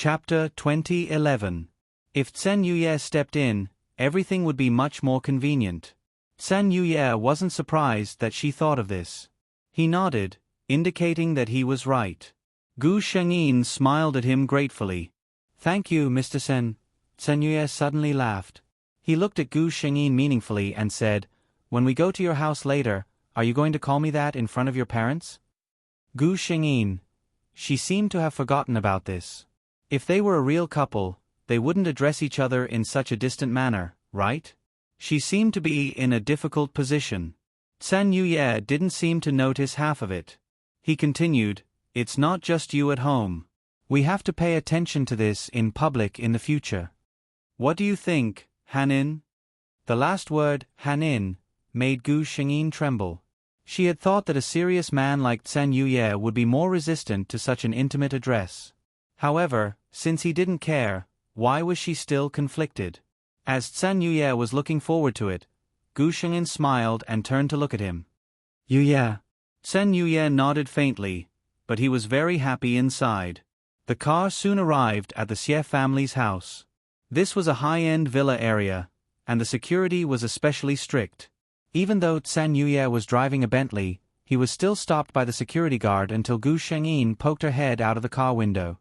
Chapter 2011. If Tsen Yuye stepped in, everything would be much more convenient. Tsen Yuye wasn't surprised that she thought of this. He nodded, indicating that he was right. Gu Shengyin smiled at him gratefully. "Thank you, Mr. Sen." Tsen Yuye suddenly laughed. He looked at Gu Shengyin meaningfully and said, "When we go to your house later, are you going to call me that in front of your parents?" Gu Shengyin. She seemed to have forgotten about this. If they were a real couple, they wouldn't address each other in such a distant manner, right? She seemed to be in a difficult position. Tsen Yuye didn't seem to notice half of it. He continued, "It's not just you at home. We have to pay attention to this in public in the future. What do you think, Hanin?" The last word, Hanin, made Gu Shengyin tremble. She had thought that a serious man like Tsen Yuye would be more resistant to such an intimate address. However, since he didn't care, why was she still conflicted? As Tsen Yuye was looking forward to it, Gu Shengyin smiled and turned to look at him. "Yuye." Tsen Yuye nodded faintly, but he was very happy inside. The car soon arrived at the Xie family's house. This was a high-end villa area, and the security was especially strict. Even though Tsen Yuye was driving a Bentley, he was still stopped by the security guard until Gu Shengyin poked her head out of the car window.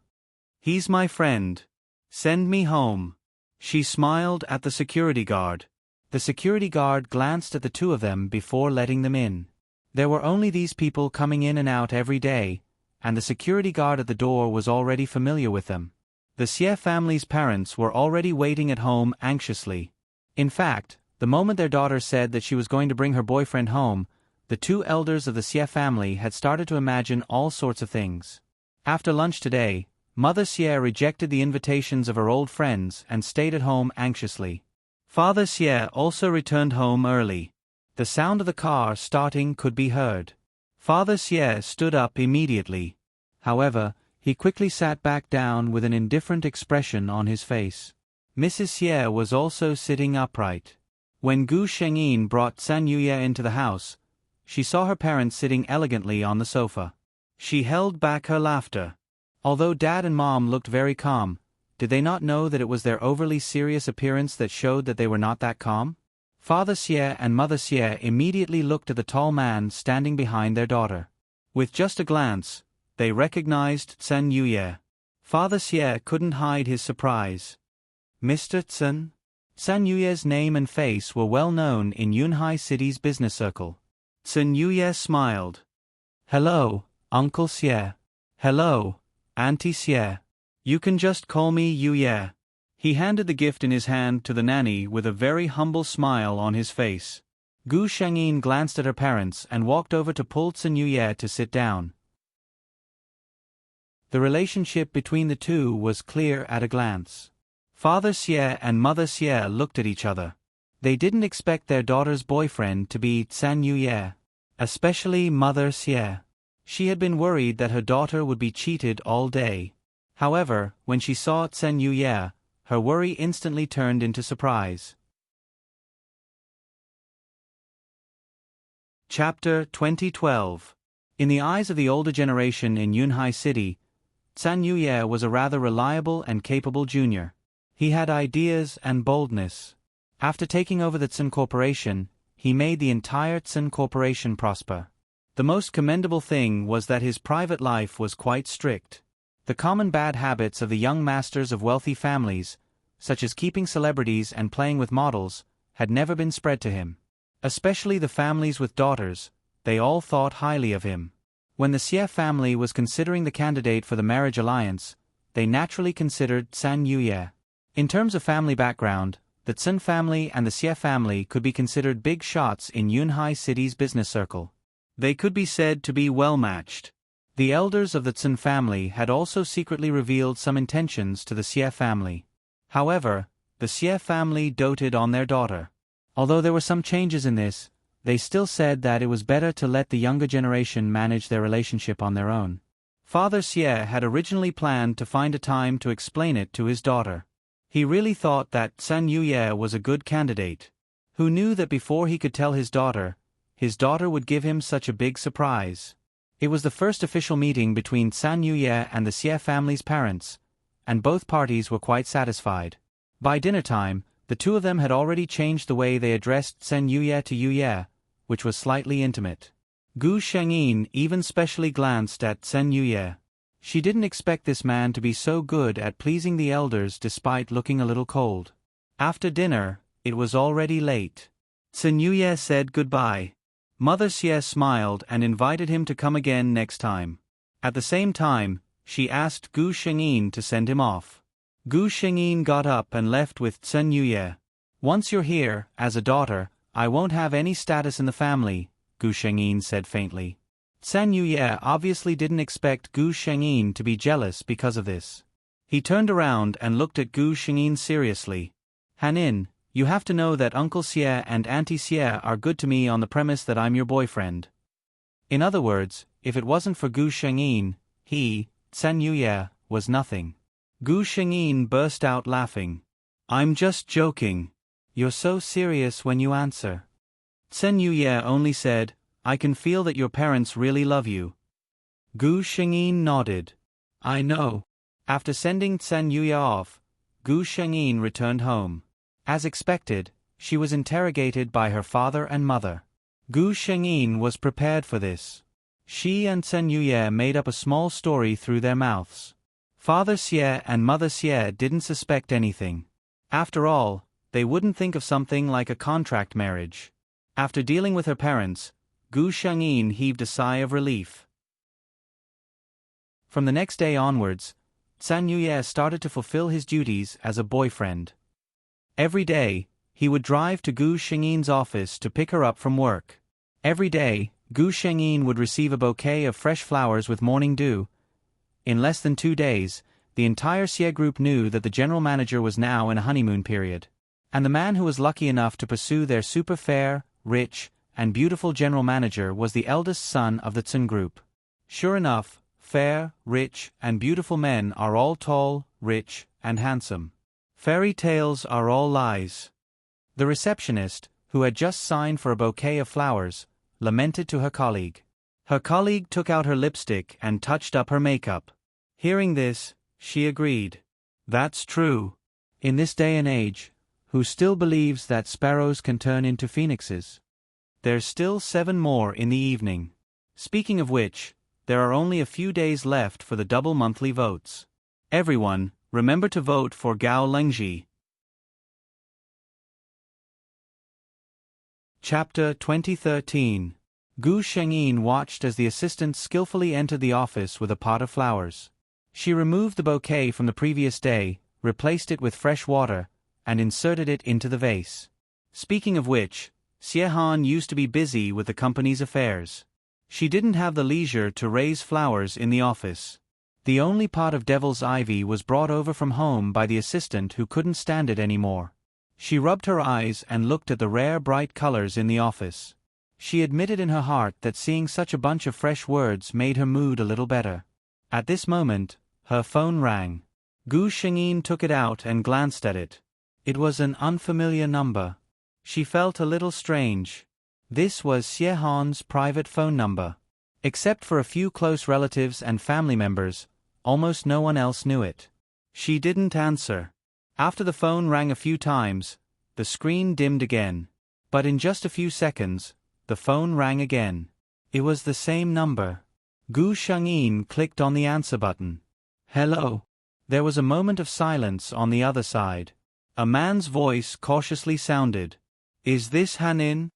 "He's my friend. Send me home." She smiled at the security guard. The security guard glanced at the two of them before letting them in. There were only these people coming in and out every day, and the security guard at the door was already familiar with them. The Xie family's parents were already waiting at home anxiously. In fact, the moment their daughter said that she was going to bring her boyfriend home, the two elders of the Xie family had started to imagine all sorts of things. After lunch today, Mother Xie rejected the invitations of her old friends and stayed at home anxiously. Father Xie also returned home early. The sound of the car starting could be heard. Father Xie stood up immediately. However, he quickly sat back down with an indifferent expression on his face. Mrs. Xie was also sitting upright. When Gu Shengyin brought Tsen Yuye into the house, she saw her parents sitting elegantly on the sofa. She held back her laughter. Although Dad and Mom looked very calm, did they not know that it was their overly serious appearance that showed that they were not that calm? Father Xie and Mother Xie immediately looked at the tall man standing behind their daughter. With just a glance, they recognized Tsen Yuye. Father Xie couldn't hide his surprise. "Mr. Tsen?" Tsen Yuye's name and face were well known in Yunhai City's business circle. Tsen Yuye smiled. "Hello, Uncle Xie. Hello, Auntie Xie. You can just call me Yuye." He handed the gift in his hand to the nanny with a very humble smile on his face. Gu Shengyin glanced at her parents and walked over to pull Tsen Yuye to sit down. The relationship between the two was clear at a glance. Father Xie and Mother Xie looked at each other. They didn't expect their daughter's boyfriend to be Tsen Yuye, especially Mother Xie. She had been worried that her daughter would be cheated all day. However, when she saw Tsen Yuye, her worry instantly turned into surprise. Chapter 2012. In the eyes of the older generation in Yunhai City, Tsen Yuye was a rather reliable and capable junior. He had ideas and boldness. After taking over the Tsen Corporation, he made the entire Tsen Corporation prosper. The most commendable thing was that his private life was quite strict. The common bad habits of the young masters of wealthy families, such as keeping celebrities and playing with models, had never been spread to him. Especially the families with daughters, they all thought highly of him. When the Xie family was considering the candidate for the marriage alliance, they naturally considered Tsen Yuye. In terms of family background, the Tsen family and the Xie family could be considered big shots in Yunhai City's business circle. They could be said to be well-matched. The elders of the Tsen family had also secretly revealed some intentions to the Xie family. However, the Xie family doted on their daughter. Although there were some changes in this, they still said that it was better to let the younger generation manage their relationship on their own. Father Xie had originally planned to find a time to explain it to his daughter. He really thought that Tsen Yuye was a good candidate. Who knew that before he could tell his daughter would give him such a big surprise. It was the first official meeting between Tsen Yuye and the Xie family's parents, and both parties were quite satisfied. By dinner time, the two of them had already changed the way they addressed Sen Yuye to Yuye, which was slightly intimate. Gu Shengyin even specially glanced at Sen Yuye. She didn't expect this man to be so good at pleasing the elders despite looking a little cold. After dinner, it was already late. Sen Yuye said goodbye. Mother Xie smiled and invited him to come again next time. At the same time, she asked Gu Shengyin to send him off. Gu Shengyin got up and left with Sen Yuye. Once you're here, as a daughter, I won't have any status in the family, Gu Shengyin said faintly. Sen Yuye obviously didn't expect Gu Shengyin to be jealous because of this. He turned around and looked at Gu Shengyin seriously. Hanin, you have to know that Uncle Xie and Auntie Xie are good to me on the premise that I'm your boyfriend. In other words, if it wasn't for Gu Shengyin, he, Sen Yuye, was nothing. Gu Shengyin burst out laughing. I'm just joking. You're so serious when you answer. Sen Yuye only said, I can feel that your parents really love you. Gu Shengyin nodded. I know. After sending Sen Yuye off, Gu Shengyin returned home. As expected, she was interrogated by her father and mother. Gu Shengyin was prepared for this. She and Sen Yuye made up a small story through their mouths. Father Xie and Mother Xie didn't suspect anything. After all, they wouldn't think of something like a contract marriage. After dealing with her parents, Gu Shengyin heaved a sigh of relief. From the next day onwards, Sen Yuye started to fulfill his duties as a boyfriend. Every day, he would drive to Gu Shengyin's office to pick her up from work. Every day, Gu Shengyin would receive a bouquet of fresh flowers with morning dew. In less than 2 days, the entire Xie group knew that the general manager was now in a honeymoon period. And the man who was lucky enough to pursue their super fair, rich, and beautiful general manager was the eldest son of the Tsun group. Sure enough, fair, rich, and beautiful men are all tall, rich, and handsome. Fairy tales are all lies. The receptionist, who had just signed for a bouquet of flowers, lamented to her colleague. Her colleague took out her lipstick and touched up her makeup. Hearing this, she agreed. That's true. In this day and age, who still believes that sparrows can turn into phoenixes? There's still 7 more in the evening. Speaking of which, there are only a few days left for the double monthly votes. Everyone, remember to vote for Gao Lengji. Chapter 2013. Gu Shengyin watched as the assistant skillfully entered the office with a pot of flowers. She removed the bouquet from the previous day, replaced it with fresh water, and inserted it into the vase. Speaking of which, Xie Han used to be busy with the company's affairs. She didn't have the leisure to raise flowers in the office. The only pot of devil's ivy was brought over from home by the assistant who couldn't stand it anymore. She rubbed her eyes and looked at the rare bright colors in the office. She admitted in her heart that seeing such a bunch of fresh words made her mood a little better. At this moment, her phone rang. Gu Shengyin took it out and glanced at it. It was an unfamiliar number. She felt a little strange. This was Xie Han's private phone number. Except for a few close relatives and family members, almost no one else knew it. She didn't answer. After the phone rang a few times, the screen dimmed again. But in just a few seconds, the phone rang again. It was the same number. Gu Shengyin clicked on the answer button. Hello. There was a moment of silence on the other side. A man's voice cautiously sounded. Is this Hanin?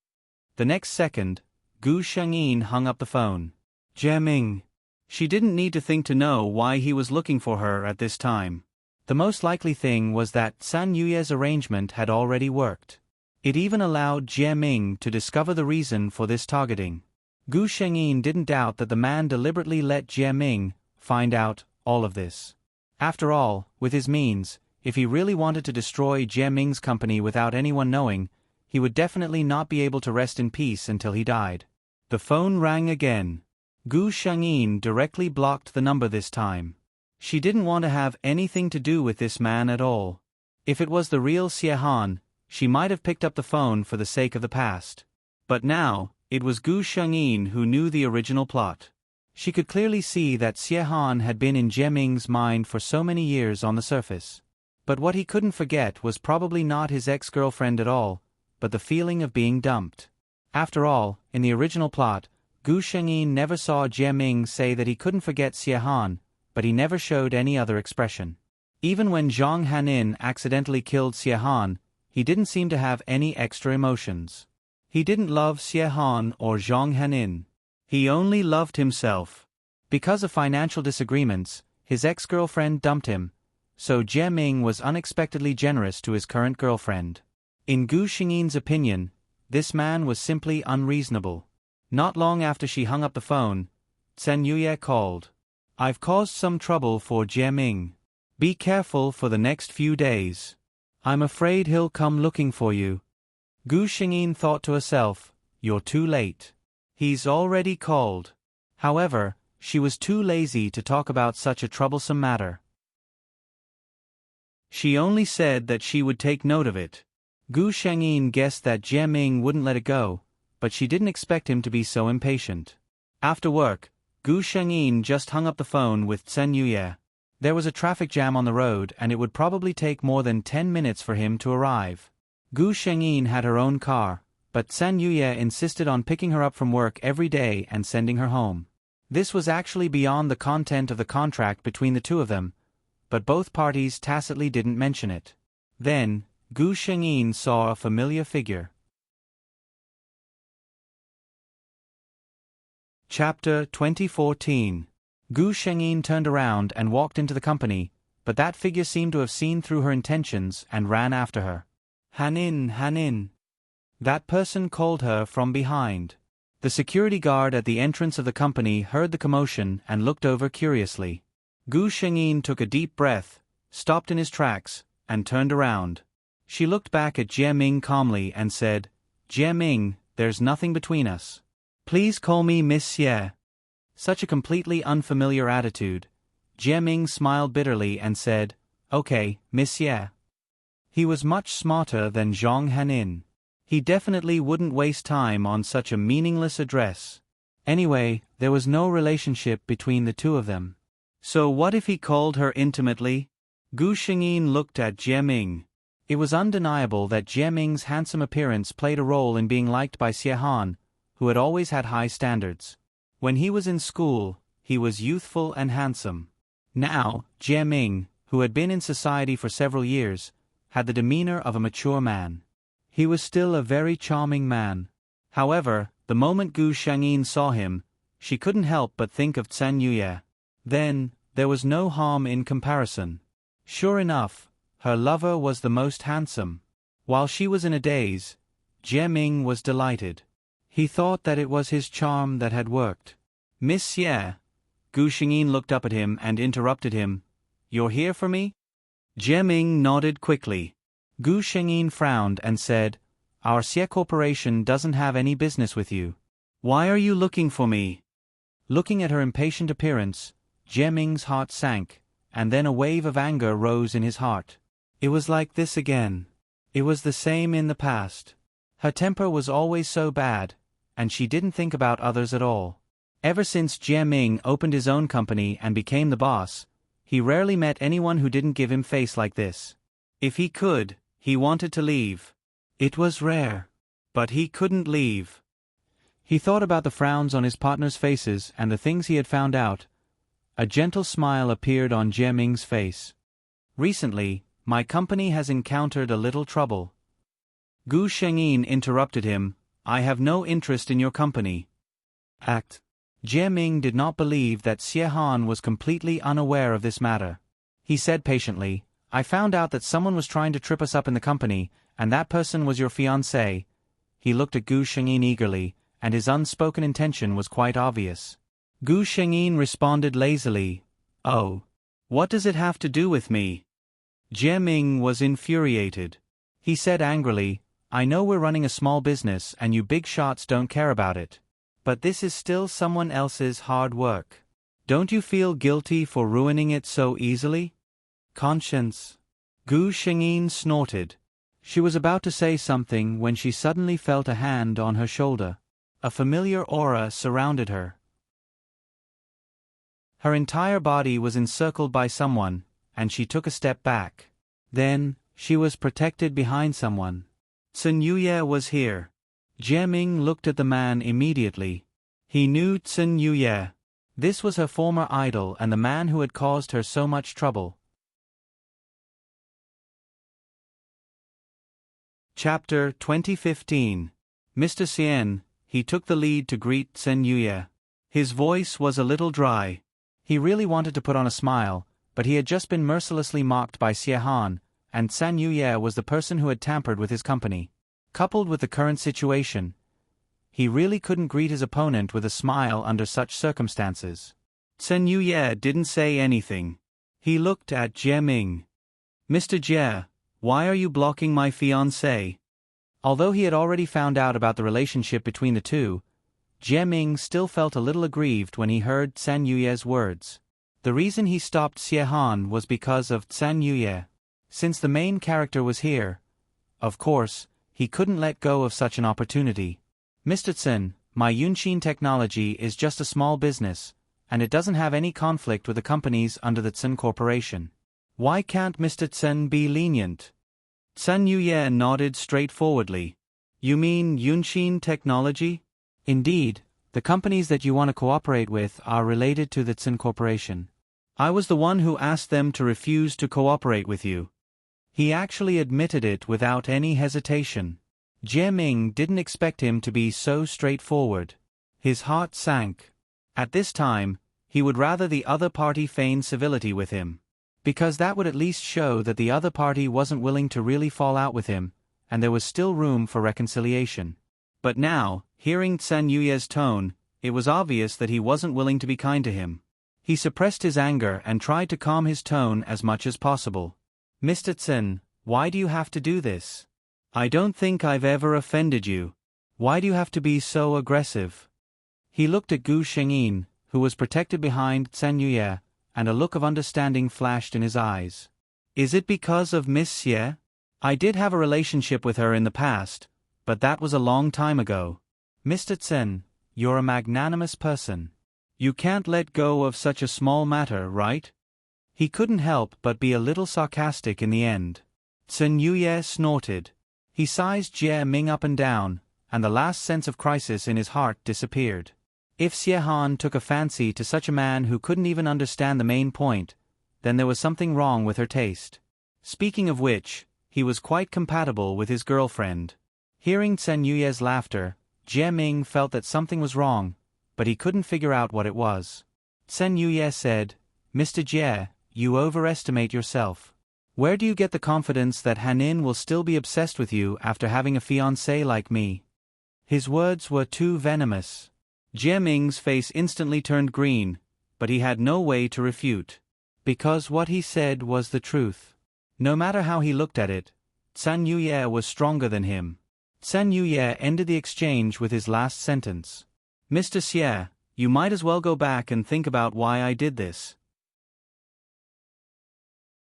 The next second, Gu Shengyin hung up the phone. Jieming. She didn't need to think to know why he was looking for her at this time. The most likely thing was that San Yuye's arrangement had already worked. It even allowed Jieming to discover the reason for this targeting. Gu Shengyin didn't doubt that the man deliberately let Jieming find out all of this. After all, with his means, if he really wanted to destroy Jieming's company without anyone knowing, he would definitely not be able to rest in peace until he died. The phone rang again. Gu Shengyin directly blocked the number this time. She didn't want to have anything to do with this man at all. If it was the real Xie Han, she might have picked up the phone for the sake of the past. But now, it was Gu Shengyin who knew the original plot. She could clearly see that Xie Han had been in Jie Ming's mind for so many years on the surface. But what he couldn't forget was probably not his ex-girlfriend at all, but the feeling of being dumped. After all, in the original plot, Gu Shengyin never saw Jie Ming say that he couldn't forget Xie Han, but he never showed any other expression. Even when Zhang Hanin accidentally killed Xie Han, he didn't seem to have any extra emotions. He didn't love Xie Han or Zhang Hanin. He only loved himself. Because of financial disagreements, his ex-girlfriend dumped him, so Jie Ming was unexpectedly generous to his current girlfriend. In Gu Xingyin's opinion, this man was simply unreasonable. Not long after she hung up the phone, Zhen Yuye called. "I've caused some trouble for Jie Ming. Be careful for the next few days. I'm afraid he'll come looking for you." Gu Xingyin thought to herself, "You're too late. He's already called." However, she was too lazy to talk about such a troublesome matter. She only said that she would take note of it. Gu Shengyin guessed that Jie Ming wouldn't let it go, but she didn't expect him to be so impatient. After work, Gu Shengyin just hung up the phone with Zhen Yuye. There was a traffic jam on the road and it would probably take more than 10 minutes for him to arrive. Gu Shengyin had her own car, but Zhen Yuye insisted on picking her up from work every day and sending her home. This was actually beyond the content of the contract between the two of them, but both parties tacitly didn't mention it. Then, Gu Shengyin saw a familiar figure. Chapter 2014. Gu Shengyin turned around and walked into the company, but that figure seemed to have seen through her intentions and ran after her. "Hanin, Hanin." That person called her from behind. The security guard at the entrance of the company heard the commotion and looked over curiously. Gu Shengyin took a deep breath, stopped in his tracks, and turned around. She looked back at Jie Ming calmly and said, "Jie Ming, there's nothing between us. Please call me Miss Xie." Such a completely unfamiliar attitude. Jie Ming smiled bitterly and said, "Okay, Miss Xie." He was much smarter than Zhang Hanin. He definitely wouldn't waste time on such a meaningless address. Anyway, there was no relationship between the two of them. So what if he called her intimately? Gu Shengyin looked at Jie Ming. It was undeniable that Jie Ming's handsome appearance played a role in being liked by Xie Han, who had always had high standards. When he was in school, he was youthful and handsome. Now, Jie Ming, who had been in society for several years, had the demeanor of a mature man. He was still a very charming man. However, the moment Gu Shengyin saw him, she couldn't help but think of Zhen Yuye. Then, there was no harm in comparison. Sure enough, her lover was the most handsome. While she was in a daze, Jie Ming was delighted. He thought that it was his charm that had worked. "Miss Xie." Gu Shengyin looked up at him and interrupted him. "You're here for me?" Jie Ming nodded quickly. Gu Shengyin frowned and said, "Our Xie Corporation doesn't have any business with you. Why are you looking for me?" Looking at her impatient appearance, Jie Ming's heart sank, and then a wave of anger rose in his heart. It was like this again. It was the same in the past. Her temper was always so bad, and she didn't think about others at all. Ever since Jie Ming opened his own company and became the boss, he rarely met anyone who didn't give him face like this. If he could, he wanted to leave. It was rare. But he couldn't leave. He thought about the frowns on his partner's faces and the things he had found out. A gentle smile appeared on Jie Ming's face. "Recently, my company has encountered a little trouble." Gu Shengyin interrupted him, "I have no interest in your company." Jie Ming did not believe that Xie Han was completely unaware of this matter. He said patiently, "I found out that someone was trying to trip us up in the company, and that person was your fiancé." He looked at Gu Shengyin eagerly, and his unspoken intention was quite obvious. Gu Shengyin responded lazily, "Oh. What does it have to do with me?" Jie Ming was infuriated. He said angrily, "I know we're running a small business and you big shots don't care about it. But this is still someone else's hard work. Don't you feel guilty for ruining it so easily? Conscience." Gu Shengyin snorted. She was about to say something when she suddenly felt a hand on her shoulder. A familiar aura surrounded her. Her entire body was encircled by someone, and she took a step back. Then, she was protected behind someone. Sun Yuye was here. Jie Ming looked at the man immediately. He knew Sun Yuye. This was her former idol and the man who had caused her so much trouble. Chapter 2015. Mr. Xian, he took the lead to greet Sun Yuye. His voice was a little dry. He really wanted to put on a smile, but he had just been mercilessly mocked by Xie Han, and Sun Yuye was the person who had tampered with his company. Coupled with the current situation, he really couldn't greet his opponent with a smile under such circumstances. Sun Yuye didn't say anything. He looked at Jie Ming. Mr. Jie, why are you blocking my fiancée? Although he had already found out about the relationship between the two, Jie Ming still felt a little aggrieved when he heard Sun Yuye's words. The reason he stopped Xie Han was because of Sun Yuye. Since the main character was here, of course, he couldn't let go of such an opportunity. Mr. Tsun, my Yunqin technology is just a small business, and it doesn't have any conflict with the companies under the Tsun Corporation. Why can't Mr. Tsun be lenient? Sun Yuye nodded straightforwardly. You mean Yunqin technology? Indeed, the companies that you want to cooperate with are related to the Tsun Corporation. I was the one who asked them to refuse to cooperate with you. He actually admitted it without any hesitation. Jie Ming didn't expect him to be so straightforward. His heart sank. At this time, he would rather the other party feign civility with him. Because that would at least show that the other party wasn't willing to really fall out with him, and there was still room for reconciliation. But now, hearing Sun Yuye's tone, it was obvious that he wasn't willing to be kind to him. He suppressed his anger and tried to calm his tone as much as possible. Mr. Tsun, why do you have to do this? I don't think I've ever offended you. Why do you have to be so aggressive? He looked at Gu Shengyin, who was protected behind Sun Yuye, and a look of understanding flashed in his eyes. Is it because of Miss Xie? I did have a relationship with her in the past, but that was a long time ago. Mr. Tsun, you're a magnanimous person. You can't let go of such a small matter, right? He couldn't help but be a little sarcastic in the end. Sun Yuye snorted. He sized Jie Ming up and down, and the last sense of crisis in his heart disappeared. If Xie Han took a fancy to such a man who couldn't even understand the main point, then there was something wrong with her taste. Speaking of which, he was quite compatible with his girlfriend. Hearing Sun Yuye's laughter, Jie Ming felt that something was wrong, but he couldn't figure out what it was. Sun Yuye said, Mr. Jie, you overestimate yourself. Where do you get the confidence that Hanin will still be obsessed with you after having a fiancé like me? His words were too venomous. Jie Ming's face instantly turned green, but he had no way to refute. Because what he said was the truth. No matter how he looked at it, Sun Yuye was stronger than him. Sun Yuye ended the exchange with his last sentence. Mr. Xie, you might as well go back and think about why I did this.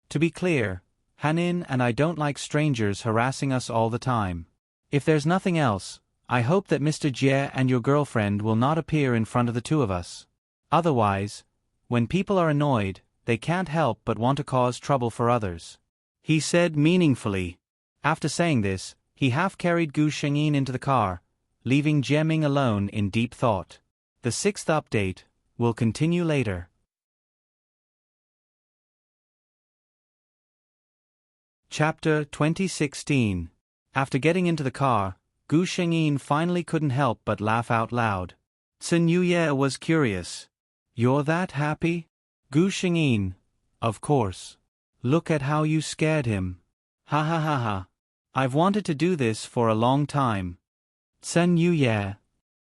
To be clear, Hanin and I don't like strangers harassing us all the time. If there's nothing else, I hope that Mr. Jie and your girlfriend will not appear in front of the two of us. Otherwise, when people are annoyed, they can't help but want to cause trouble for others. He said meaningfully. After saying this, he half-carried Gu Shengyin into the car, leaving Jie Ming alone in deep thought. The 6th update will continue later. Chapter 2016. After getting into the car, Gu Shengyin finally couldn't help but laugh out loud. Sun Yuye was curious. You're that happy? Gu Shengyin, of course. Look at how you scared him. Ha ha ha ha. I've wanted to do this for a long time. Sun Yuye.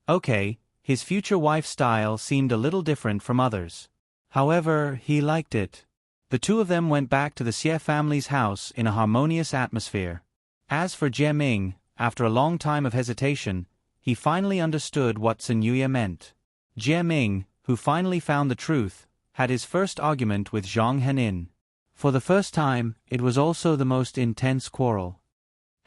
Okay, his future wife's style seemed a little different from others. However, he liked it. The two of them went back to the Xie family's house in a harmonious atmosphere. As for Jie Ming, after a long time of hesitation, he finally understood what Sun Yuye meant. Jie Ming, who finally found the truth, had his first argument with Zhang Henin. For the first time, it was also the most intense quarrel.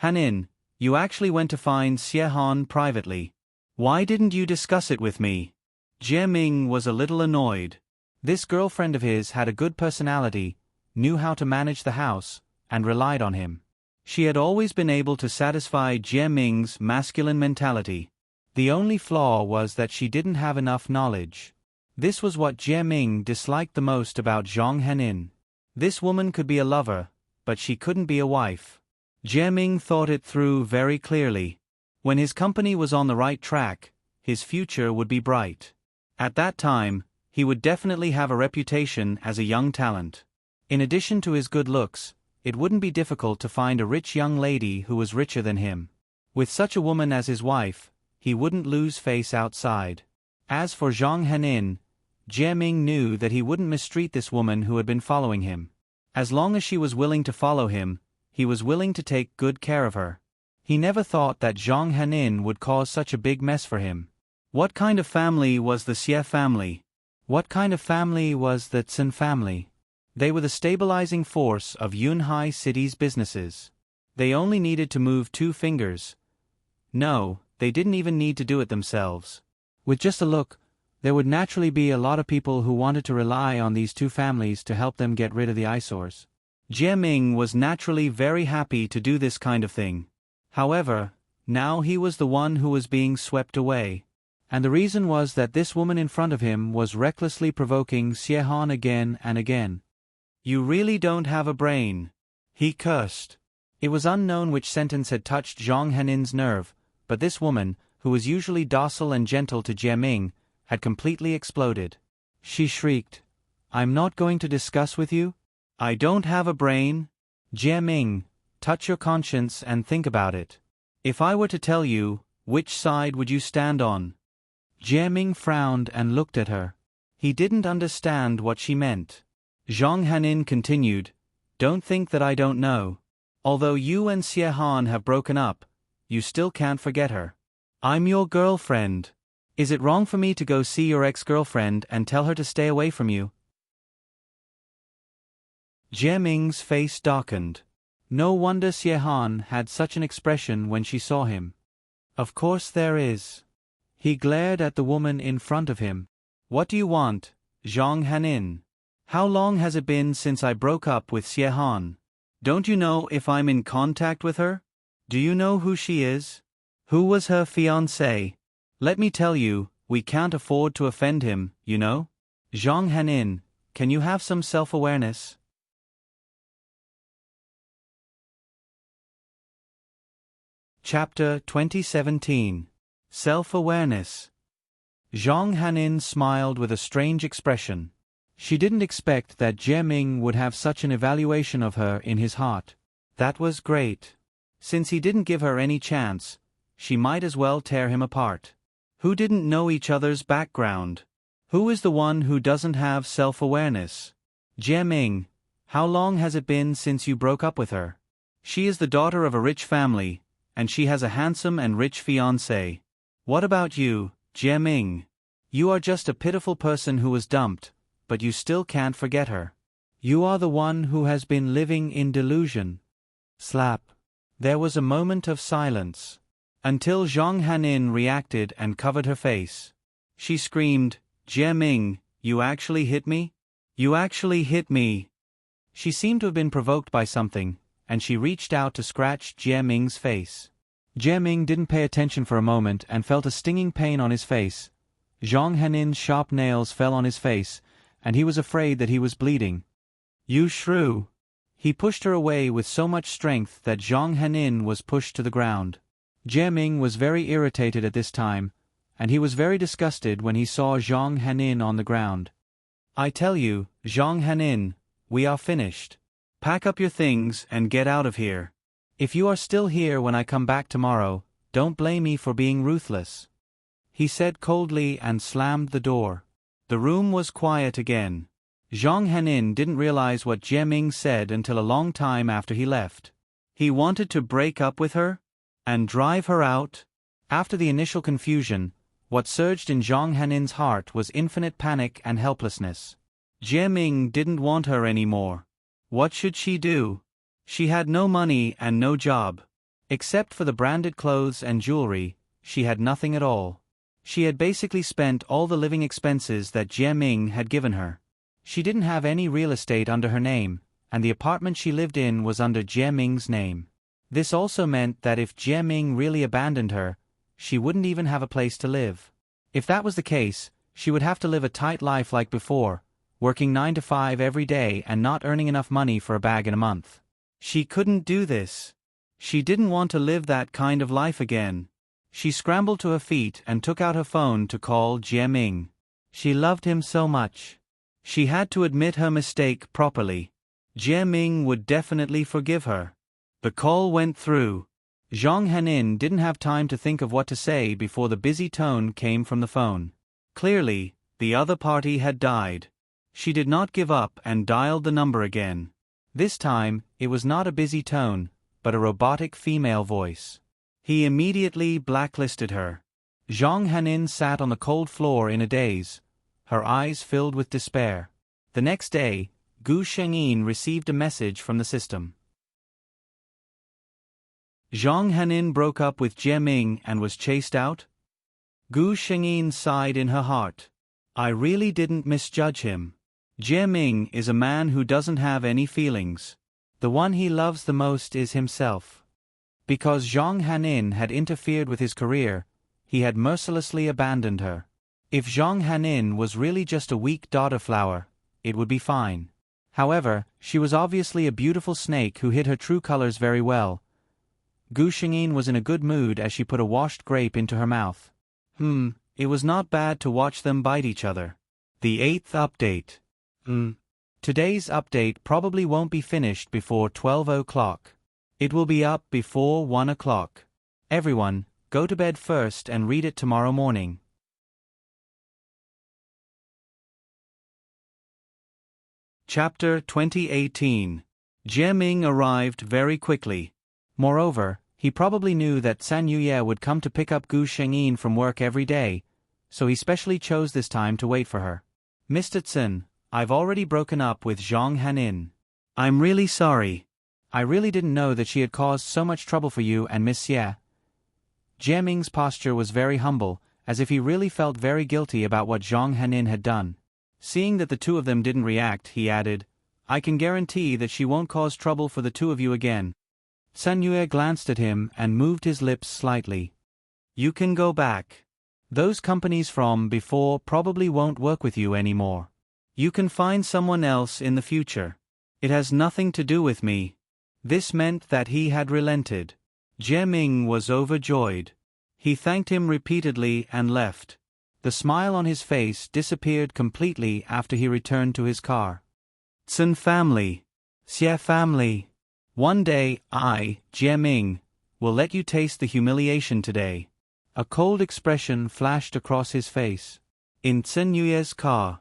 Hanin, you actually went to find Xie Han privately. Why didn't you discuss it with me? Jie Ming was a little annoyed. This girlfriend of his had a good personality, knew how to manage the house, and relied on him. She had always been able to satisfy Jie Ming's masculine mentality. The only flaw was that she didn't have enough knowledge. This was what Jie Ming disliked the most about Zhang Henin. This woman could be a lover, but she couldn't be a wife. Jie Ming thought it through very clearly. When his company was on the right track, his future would be bright. At that time, he would definitely have a reputation as a young talent. In addition to his good looks, it wouldn't be difficult to find a rich young lady who was richer than him. With such a woman as his wife, he wouldn't lose face outside. As for Zhang Henin, Jie Ming knew that he wouldn't mistreat this woman who had been following him. As long as she was willing to follow him, he was willing to take good care of her. He never thought that Zhang Henin would cause such a big mess for him. What kind of family was the Xie family? What kind of family was the Tsin family? They were the stabilizing force of Yunhai City's businesses. They only needed to move 2 fingers. No, they didn't even need to do it themselves. With just a look, there would naturally be a lot of people who wanted to rely on these 2 families to help them get rid of the eyesores. Jie Ming was naturally very happy to do this kind of thing. However, now he was the one who was being swept away. And the reason was that this woman in front of him was recklessly provoking Xie Han again and again. "You really don't have a brain," he cursed. It was unknown which sentence had touched Zhang Henin's nerve, but this woman, who was usually docile and gentle to Jie Ming, had completely exploded. She shrieked, "I'm not going to discuss with you? I don't have a brain? Jie Ming, touch your conscience and think about it. If I were to tell you, which side would you stand on?" Jie Ming frowned and looked at her. He didn't understand what she meant. Zhang Henin continued, "Don't think that I don't know. Although you and Xie Han have broken up, you still can't forget her. I'm your girlfriend. Is it wrong for me to go see your ex-girlfriend and tell her to stay away from you?" Jie Ming's face darkened. No wonder Xie Han had such an expression when she saw him. "Of course there is." He glared at the woman in front of him. "What do you want, Zhang Henin? How long has it been since I broke up with Xie Han? Don't you know if I'm in contact with her? Do you know who she is? Who was her fiancé? Let me tell you, we can't afford to offend him, you know? Zhang Henin, can you have some self-awareness?" Chapter 2017. Self-Awareness. Zhang Henin smiled with a strange expression. She didn't expect that Jie Ming would have such an evaluation of her in his heart. That was great. Since he didn't give her any chance, she might as well tear him apart. Who didn't know each other's background? Who is the one who doesn't have self-awareness? Jie Ming, how long has it been since you broke up with her? She is the daughter of a rich family, and she has a handsome and rich fiancé. What about you, Jie Ming? You are just a pitiful person who was dumped, but you still can't forget her. You are the one who has been living in delusion. Slap. There was a moment of silence. Until Zhang Henin reacted and covered her face. She screamed, "Jie Ming, you actually hit me? You actually hit me!" She seemed to have been provoked by something, and she reached out to scratch Jie Ming's face. Jie Ming didn't pay attention for a moment and felt a stinging pain on his face. Zhang Henin's sharp nails fell on his face, and he was afraid that he was bleeding. "You shrew!" He pushed her away with so much strength that Zhang Henin was pushed to the ground. Jie Ming was very irritated at this time, and he was very disgusted when he saw Zhang Henin on the ground. "I tell you, Zhang Henin, we are finished. Pack up your things and get out of here. If you are still here when I come back tomorrow, don't blame me for being ruthless," he said coldly and slammed the door. The room was quiet again. Zhang Henin didn't realize what Jie Ming said until a long time after he left. He wanted to break up with her? And drive her out? After the initial confusion, what surged in Zhang Henin's heart was infinite panic and helplessness. Jie Ming didn't want her anymore. What should she do? She had no money and no job. Except for the branded clothes and jewelry, she had nothing at all. She had basically spent all the living expenses that Jie Ming had given her. She didn't have any real estate under her name, and the apartment she lived in was under Jie Ming's name. This also meant that if Jie Ming really abandoned her, she wouldn't even have a place to live. If that was the case, she would have to live a tight life like before, working 9 to 5 every day and not earning enough money for a bag in a month. She couldn't do this. She didn't want to live that kind of life again. She scrambled to her feet and took out her phone to call Jie Ming. She loved him so much. She had to admit her mistake properly. Jie Ming would definitely forgive her. The call went through. Zhang Hanin didn't have time to think of what to say before the busy tone came from the phone. Clearly, the other party had died. She did not give up and dialed the number again. This time, it was not a busy tone, but a robotic female voice. He immediately blacklisted her. Zhang Hanin sat on the cold floor in a daze, her eyes filled with despair. The next day, Gu Shengyin received a message from the system. Zhang Hanin broke up with Jie Ming and was chased out? Gu Shengyin sighed in her heart. I really didn't misjudge him. Jie Ming is a man who doesn't have any feelings. The one he loves the most is himself. Because Zhang Hanin had interfered with his career, he had mercilessly abandoned her. If Zhang Hanin was really just a weak daughter flower, it would be fine. However, she was obviously a beautiful snake who hid her true colors very well. Gu Shengyin was in a good mood as she put a washed grape into her mouth. It was not bad to watch them bite each other. The 8th update. Today's update probably won't be finished before 12 o'clock. It will be up before 1 o'clock. Everyone, go to bed first and read it tomorrow morning. Chapter 2018. Jie Ming arrived very quickly. Moreover, he probably knew that San Yuye would come to pick up Gu Shengyin from work every day, so he specially chose this time to wait for her. Mr. Tsun, I've already broken up with Zhang Hanin. I'm really sorry. I really didn't know that she had caused so much trouble for you and Miss Xie. Jie Ming's posture was very humble, as if he really felt very guilty about what Zhang Hanin had done. Seeing that the two of them didn't react, he added, I can guarantee that she won't cause trouble for the two of you again. San Yue glanced at him and moved his lips slightly. You can go back. Those companies from before probably won't work with you anymore. You can find someone else in the future. It has nothing to do with me. This meant that he had relented. Jie Ming was overjoyed. He thanked him repeatedly and left. The smile on his face disappeared completely after he returned to his car. Tsun family. Xie family. One day I, Jie Ming, will let you taste the humiliation today. A cold expression flashed across his face. In Tsun Yuye's car.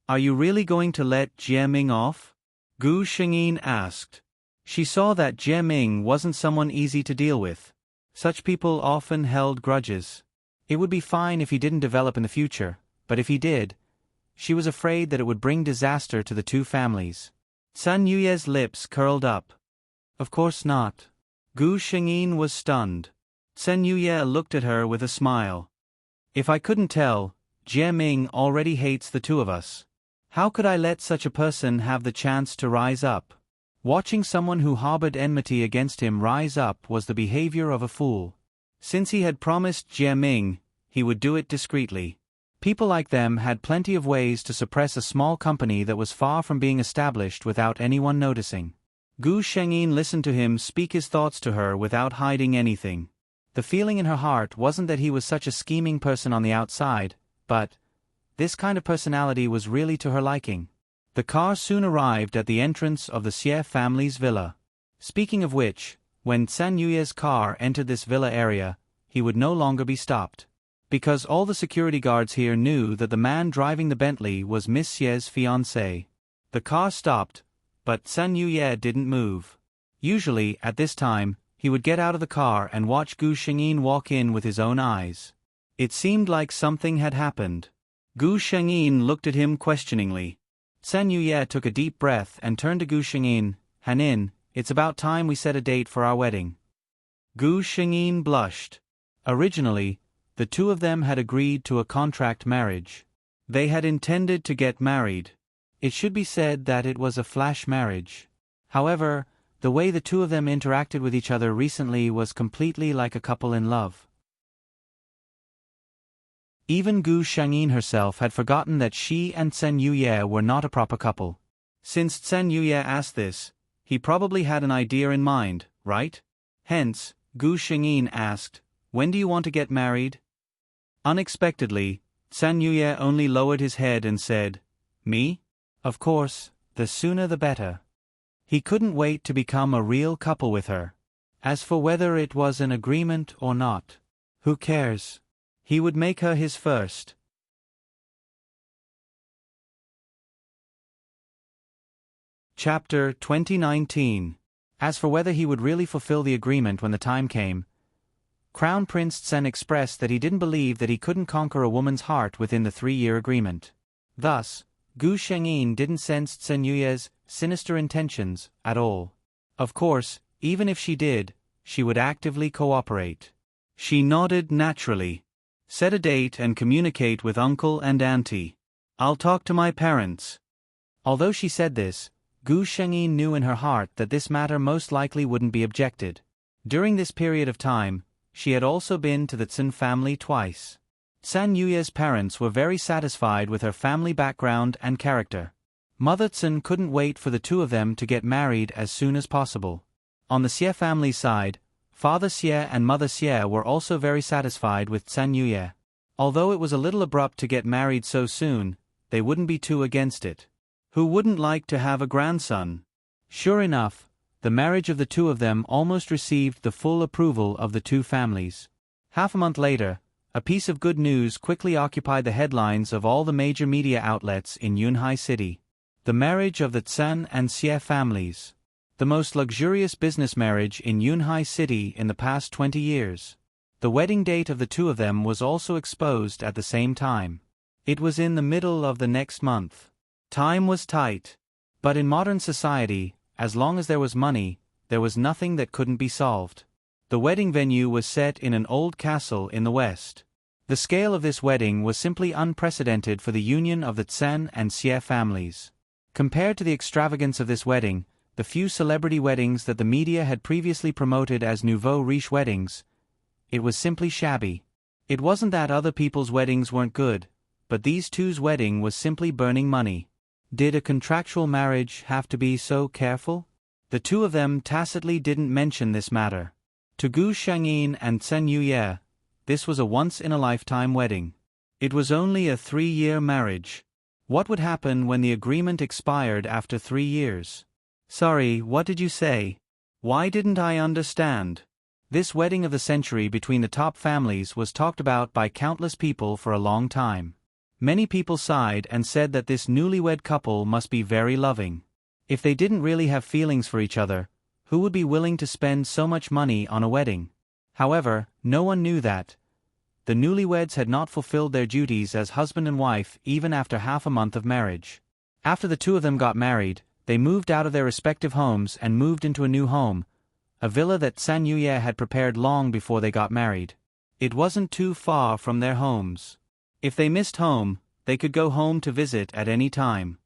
Are you really going to let Jie Ming off? Gu Shengyin asked. She saw that Jie Ming wasn't someone easy to deal with. Such people often held grudges. It would be fine if he didn't develop in the future, but if he did, she was afraid that it would bring disaster to the two families. San Yuye's lips curled up. Of course not. Gu Shengyin was stunned. San Yuye looked at her with a smile. If I couldn't tell, Jie Ming already hates the two of us. How could I let such a person have the chance to rise up? Watching someone who harbored enmity against him rise up was the behavior of a fool. Since he had promised Jie Ming, he would do it discreetly. People like them had plenty of ways to suppress a small company that was far from being established without anyone noticing. Gu Shengyin listened to him speak his thoughts to her without hiding anything. The feeling in her heart wasn't that he was such a scheming person on the outside, but this kind of personality was really to her liking. The car soon arrived at the entrance of the Xie family's villa. Speaking of which, when San Yuye's car entered this villa area, he would no longer be stopped. Because all the security guards here knew that the man driving the Bentley was Miss Xie's fiancé. The car stopped, but San Yuye didn't move. Usually, at this time, he would get out of the car and watch Gu Shengyin walk in with his own eyes. It seemed like something had happened. Gu Shengyin looked at him questioningly. San Yuye took a deep breath and turned to Gu Shengyin. Hanin, it's about time we set a date for our wedding. Gu Shengyin blushed. Originally, the two of them had agreed to a contract marriage. They had intended to get married. It should be said that it was a flash marriage. However, the way the two of them interacted with each other recently was completely like a couple in love. Even Gu Shangyin herself had forgotten that she and Chen Yuye were not a proper couple. Since Chen Yuye asked this, he probably had an idea in mind, right? Hence, Gu Shangyin asked, "When do you want to get married?" Unexpectedly, Chen Yuye only lowered his head and said, "Me? Of course, the sooner the better." He couldn't wait to become a real couple with her. As for whether it was an agreement or not, who cares? He would make her his first. Chapter 2019. As for whether he would really fulfill the agreement when the time came, Crown Prince Chen expressed that he didn't believe that he couldn't conquer a woman's heart within the 3-year agreement. Thus, Gu Shangyin didn't sense Chen Yuye's sinister intentions at all. Of course, even if she did, she would actively cooperate. She nodded naturally. "Set a date and communicate with uncle and auntie. I'll talk to my parents." Although she said this, Gu Shangyin knew in her heart that this matter most likely wouldn't be objected. During this period of time, she had also been to the Chen family twice. Chen Yuye's parents were very satisfied with her family background and character. Mother Chen couldn't wait for the two of them to get married as soon as possible. On the Xie family side, Father Xie and Mother Xie were also very satisfied with Chen Yuye. Although it was a little abrupt to get married so soon, they wouldn't be too against it. Who wouldn't like to have a grandson? Sure enough, the marriage of the two of them almost received the full approval of the two families. Half a month later, a piece of good news quickly occupied the headlines of all the major media outlets in Yunhai City. The marriage of the Chen and Xie families. The most luxurious business marriage in Yunhai City in the past 20 years. The wedding date of the two of them was also exposed at the same time. It was in the middle of the next month. Time was tight. But in modern society, as long as there was money, there was nothing that couldn't be solved. The wedding venue was set in an old castle in the west. The scale of this wedding was simply unprecedented for the union of the Chen and Xie families. Compared to the extravagance of this wedding, the few celebrity weddings that the media had previously promoted as nouveau riche weddings, it was simply shabby. It wasn't that other people's weddings weren't good, but these two's wedding was simply burning money. Did a contractual marriage have to be so careful? The two of them tacitly didn't mention this matter. To Gu Shangyin and Chen Yuye, this was a once-in-a-lifetime wedding. It was only a 3-year marriage. What would happen when the agreement expired after 3 years? Sorry, what did you say? Why didn't I understand? This wedding of the century between the top families was talked about by countless people for a long time. Many people sighed and said that this newlywed couple must be very loving. If they didn't really have feelings for each other, who would be willing to spend so much money on a wedding? However, no one knew that. The newlyweds had not fulfilled their duties as husband and wife even after half a month of marriage. After the two of them got married, they moved out of their respective homes and moved into a new home, a villa that Chen Yuye had prepared long before they got married. It wasn't too far from their homes. If they missed home, they could go home to visit at any time.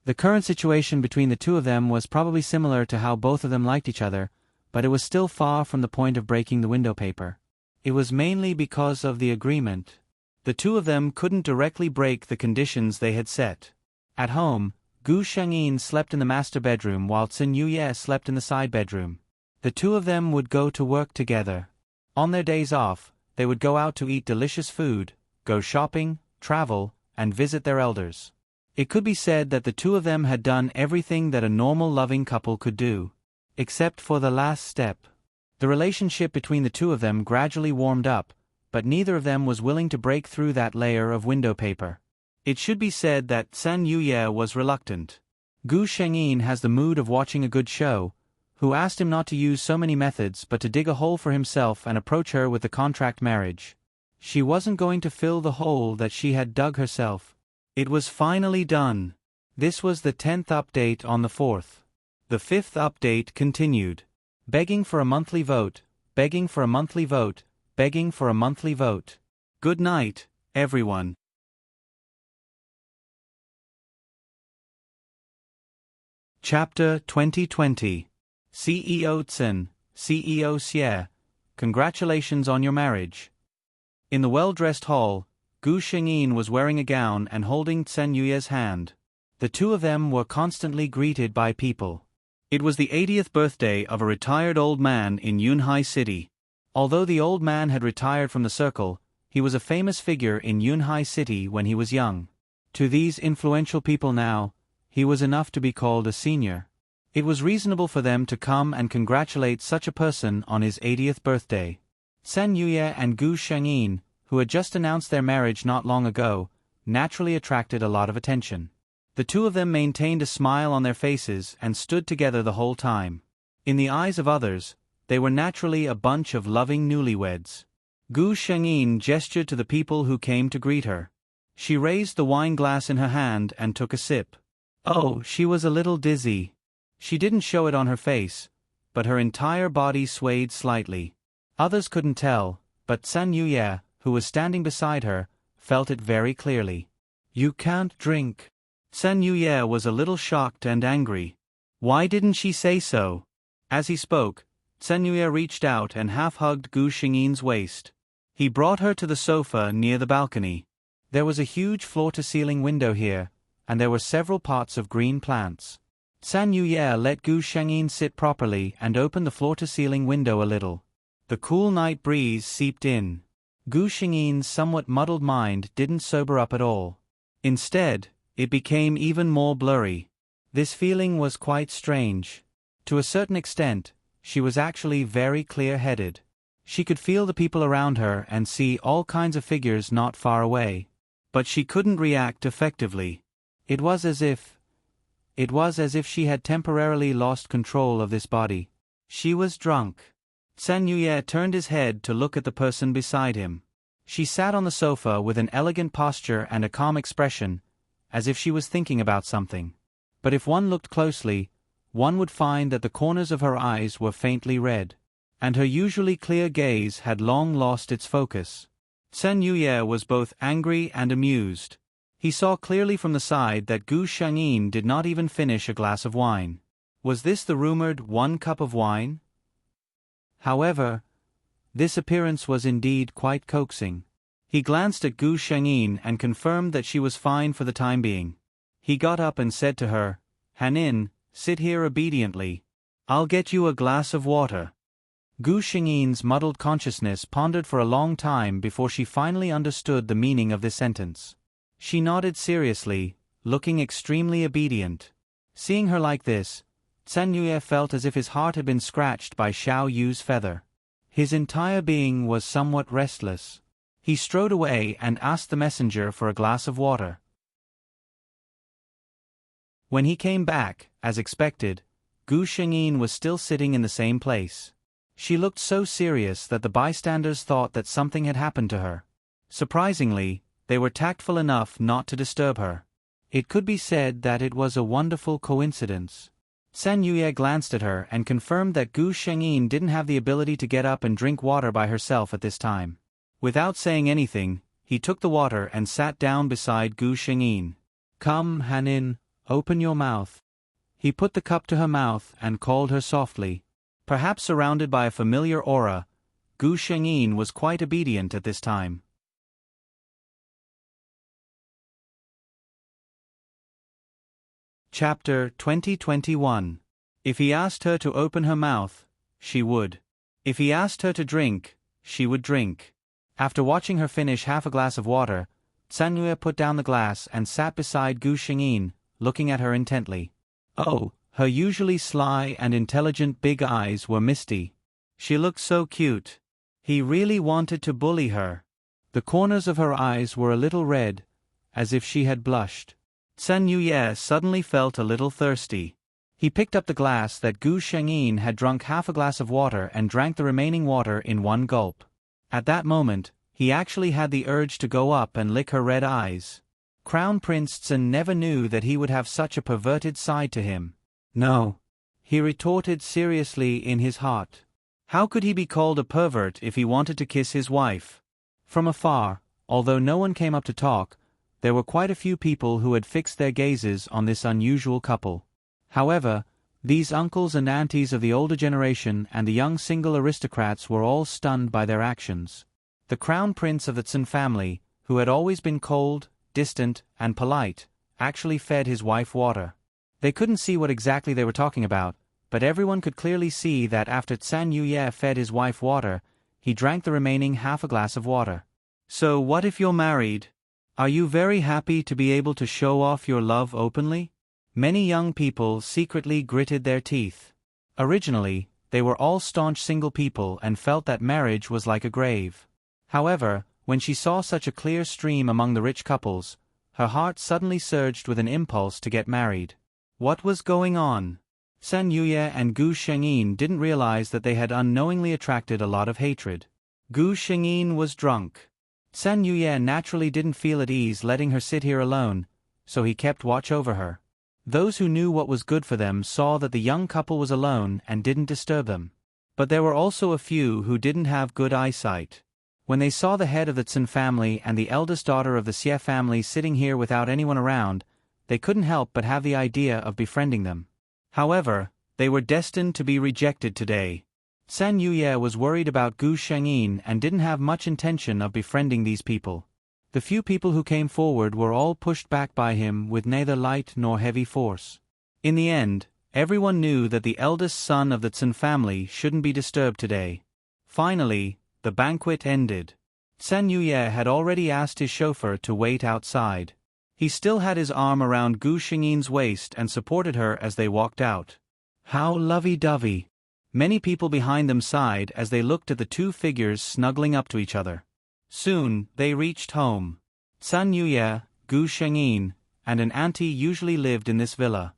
The current situation between the two of them was probably similar to how both of them liked each other, but it was still far from the point of breaking the window paper. It was mainly because of the agreement. The two of them couldn't directly break the conditions they had set. At home, Gu Shangyin slept in the master bedroom while Chen Yuye slept in the side bedroom. The two of them would go to work together. On their days off, they would go out to eat delicious food, go shopping, travel, and visit their elders. It could be said that the two of them had done everything that a normal loving couple could do. Except for the last step. The relationship between the two of them gradually warmed up, but neither of them was willing to break through that layer of window paper. It should be said that Chen Yuye was reluctant. Gu Shangyin has the mood of watching a good show, who asked him not to use so many methods but to dig a hole for himself and approach her with the contract marriage. She wasn't going to fill the hole that she had dug herself. It was finally done. This was the 10th update on the 4th. The 5th update continued. Begging for a monthly vote, begging for a monthly vote, begging for a monthly vote. Good night, everyone. Chapter 2020. CEO Tsen, CEO Xie, congratulations on your marriage. In the well-dressed hall, Gu Shengyin was wearing a gown and holding Tsen Yuye's hand. The two of them were constantly greeted by people. It was the 80th birthday of a retired old man in Yunhai City. Although the old man had retired from the circle, he was a famous figure in Yunhai City when he was young. To these influential people now, he was enough to be called a senior. It was reasonable for them to come and congratulate such a person on his 80th birthday. Tsen Yuye and Gu Shengyin, who had just announced their marriage not long ago, naturally attracted a lot of attention. The two of them maintained a smile on their faces and stood together the whole time. In the eyes of others, they were naturally a bunch of loving newlyweds. Gu Shengyin gestured to the people who came to greet her. She raised the wine glass in her hand and took a sip. Oh, she was a little dizzy. She didn't show it on her face, but her entire body swayed slightly. Others couldn't tell, but Tsen Yuye, who was standing beside her, felt it very clearly. You can't drink. Tsen Yuye was a little shocked and angry. Why didn't she say so? As he spoke, Tsen Yuye reached out and half-hugged Gu Shengyin's waist. He brought her to the sofa near the balcony. There was a huge floor-to-ceiling window here, and there were several pots of green plants. Tsen Yuye let Gu Shengyin sit properly and opened the floor-to-ceiling window a little. The cool night breeze seeped in. Gu Shengyin's somewhat muddled mind didn't sober up at all. Instead, it became even more blurry. This feeling was quite strange. To a certain extent, she was actually very clear-headed. She could feel the people around her and see all kinds of figures not far away. But she couldn't react effectively. It was as if she had temporarily lost control of this body. She was drunk. Tsen Yuye turned his head to look at the person beside him. She sat on the sofa with an elegant posture and a calm expression, as if she was thinking about something. But if one looked closely, one would find that the corners of her eyes were faintly red, and her usually clear gaze had long lost its focus. Tsen Yuye was both angry and amused. He saw clearly from the side that Gu Shengyin did not even finish a glass of wine. Was this the rumored 1 cup of wine? However, this appearance was indeed quite coaxing. He glanced at Gu Shengyin and confirmed that she was fine for the time being. He got up and said to her, "Hanin, sit here obediently. I'll get you a glass of water." Gu Shengyin's muddled consciousness pondered for a long time before she finally understood the meaning of this sentence. She nodded seriously, looking extremely obedient. Seeing her like this, Tsen Yuye felt as if his heart had been scratched by Xiao Yu's feather. His entire being was somewhat restless. He strode away and asked the messenger for a glass of water. When he came back, as expected, Gu Shengyin was still sitting in the same place. She looked so serious that the bystanders thought that something had happened to her. Surprisingly, they were tactful enough not to disturb her. It could be said that it was a wonderful coincidence. Tsen Yuye glanced at her and confirmed that Gu Shengyin didn't have the ability to get up and drink water by herself at this time. Without saying anything, he took the water and sat down beside Gu Shengyin. "Come, Hanin, open your mouth." He put the cup to her mouth and called her softly. Perhaps surrounded by a familiar aura, Gu Shengyin was quite obedient at this time. Chapter 2021. If he asked her to open her mouth, she would. If he asked her to drink, she would drink. After watching her finish half a glass of water, Tsen Yuye put down the glass and sat beside Gu Shengyin, looking at her intently. Oh, her usually sly and intelligent big eyes were misty. She looked so cute. He really wanted to bully her. The corners of her eyes were a little red, as if she had blushed. Tsen Yuye suddenly felt a little thirsty. He picked up the glass that Gu Shengyin had drunk half a glass of water and drank the remaining water in one gulp. At that moment, he actually had the urge to go up and lick her red eyes. Crown Prince Tsen never knew that he would have such a perverted side to him. No, he retorted seriously in his heart. How could he be called a pervert if he wanted to kiss his wife? From afar, although no one came up to talk, there were quite a few people who had fixed their gazes on this unusual couple. However, these uncles and aunties of the older generation and the young single aristocrats were all stunned by their actions. The crown prince of the Tsun family, who had always been cold, distant, and polite, actually fed his wife water. They couldn't see what exactly they were talking about, but everyone could clearly see that after Tsan Yuye fed his wife water, he drank the remaining half a glass of water. So what if you're married? Are you very happy to be able to show off your love openly? Many young people secretly gritted their teeth. Originally, they were all staunch single people and felt that marriage was like a grave. However, when she saw such a clear stream among the rich couples, her heart suddenly surged with an impulse to get married. What was going on? San Yuye and Gu Shengyin didn't realize that they had unknowingly attracted a lot of hatred. Gu Shengyin was drunk. San Yuye naturally didn't feel at ease letting her sit here alone, so he kept watch over her. Those who knew what was good for them saw that the young couple was alone and didn't disturb them. But there were also a few who didn't have good eyesight. When they saw the head of the Tsun family and the eldest daughter of the Xie family sitting here without anyone around, they couldn't help but have the idea of befriending them. However, they were destined to be rejected today. San Yuye was worried about Gu Shengyin and didn't have much intention of befriending these people. The few people who came forward were all pushed back by him with neither light nor heavy force. In the end, everyone knew that the eldest son of the Tsun family shouldn't be disturbed today. Finally, the banquet ended. San Yuye had already asked his chauffeur to wait outside. He still had his arm around Gu Shengyin's waist and supported her as they walked out. How lovey-dovey! Many people behind them sighed as they looked at the two figures snuggling up to each other. Soon, they reached home. San Yuye, Gu Shengyin, and an auntie usually lived in this villa.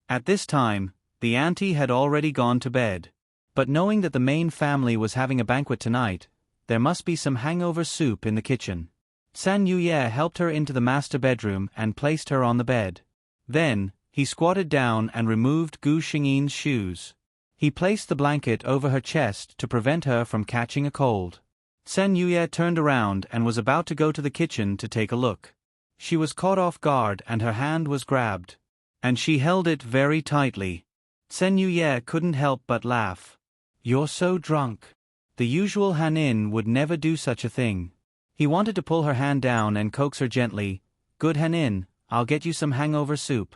At this time, the auntie had already gone to bed. But knowing that the main family was having a banquet tonight, there must be some hangover soup in the kitchen. San Yuye helped her into the master bedroom and placed her on the bed. Then, he squatted down and removed Gu Shengyin's shoes. He placed the blanket over her chest to prevent her from catching a cold. San Yuye turned around and was about to go to the kitchen to take a look. She was caught off guard and her hand was grabbed. And she held it very tightly. San Yuye couldn't help but laugh. You're so drunk. The usual Hanin would never do such a thing. He wanted to pull her hand down and coax her gently. Good Hanin, I'll get you some hangover soup.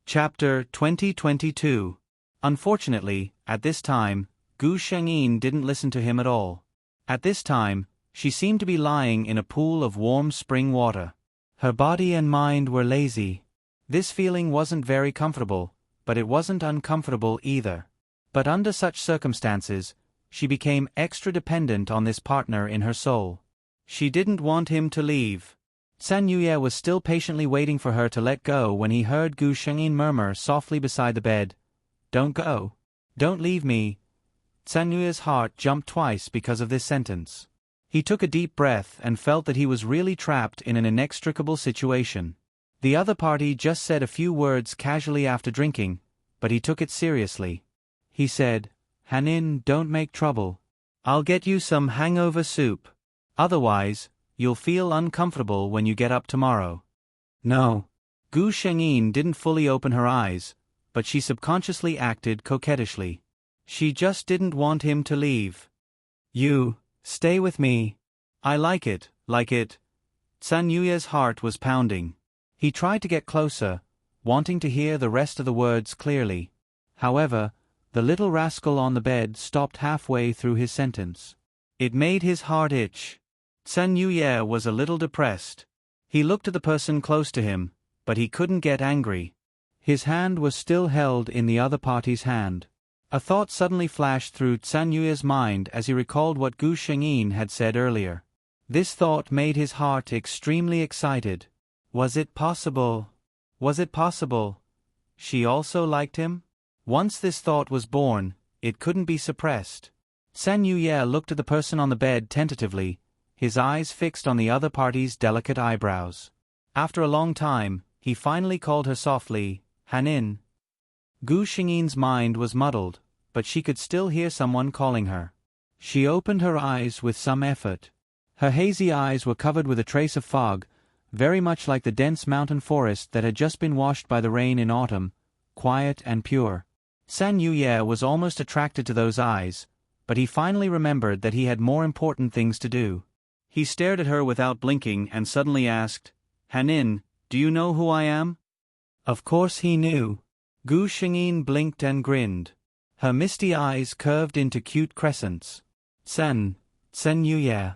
Chapter 2022. Unfortunately, at this time, Gu Shengyin didn't listen to him at all. At this time, she seemed to be lying in a pool of warm spring water. Her body and mind were lazy. This feeling wasn't very comfortable, but it wasn't uncomfortable either. But under such circumstances, she became extra dependent on this partner in her soul. She didn't want him to leave. San Yuye was still patiently waiting for her to let go when he heard Gu Shengyin murmur softly beside the bed, "Don't go. Don't leave me." San Yuye's heart jumped twice because of this sentence. He took a deep breath and felt that he was really trapped in an inextricable situation. The other party just said a few words casually after drinking, but he took it seriously. He said, "Hanin, don't make trouble. I'll get you some hangover soup. Otherwise, you'll feel uncomfortable when you get up tomorrow." No. Gu Shengyin didn't fully open her eyes, but she subconsciously acted coquettishly. She just didn't want him to leave. "You, stay with me. I like it, like it." San Yuye's heart was pounding. He tried to get closer, wanting to hear the rest of the words clearly. However, the little rascal on the bed stopped halfway through his sentence. It made his heart itch. San Yuye was a little depressed. He looked at the person close to him, but he couldn't get angry. His hand was still held in the other party's hand. A thought suddenly flashed through San Yuye's mind as he recalled what Gu Shengyin had said earlier. This thought made his heart extremely excited. Was it possible? Was it possible? She also liked him? Once this thought was born, it couldn't be suppressed. San Yuye looked at the person on the bed tentatively, his eyes fixed on the other party's delicate eyebrows. After a long time, he finally called her softly, "Hanin." Gu Shengyin's mind was muddled, but she could still hear someone calling her. She opened her eyes with some effort. Her hazy eyes were covered with a trace of fog, very much like the dense mountain forest that had just been washed by the rain in autumn, quiet and pure. San Yuye was almost attracted to those eyes, but he finally remembered that he had more important things to do. He stared at her without blinking and suddenly asked, "Hanin, do you know who I am?" Of course he knew. Gu Shengyin blinked and grinned. Her misty eyes curved into cute crescents. Sen Yuye.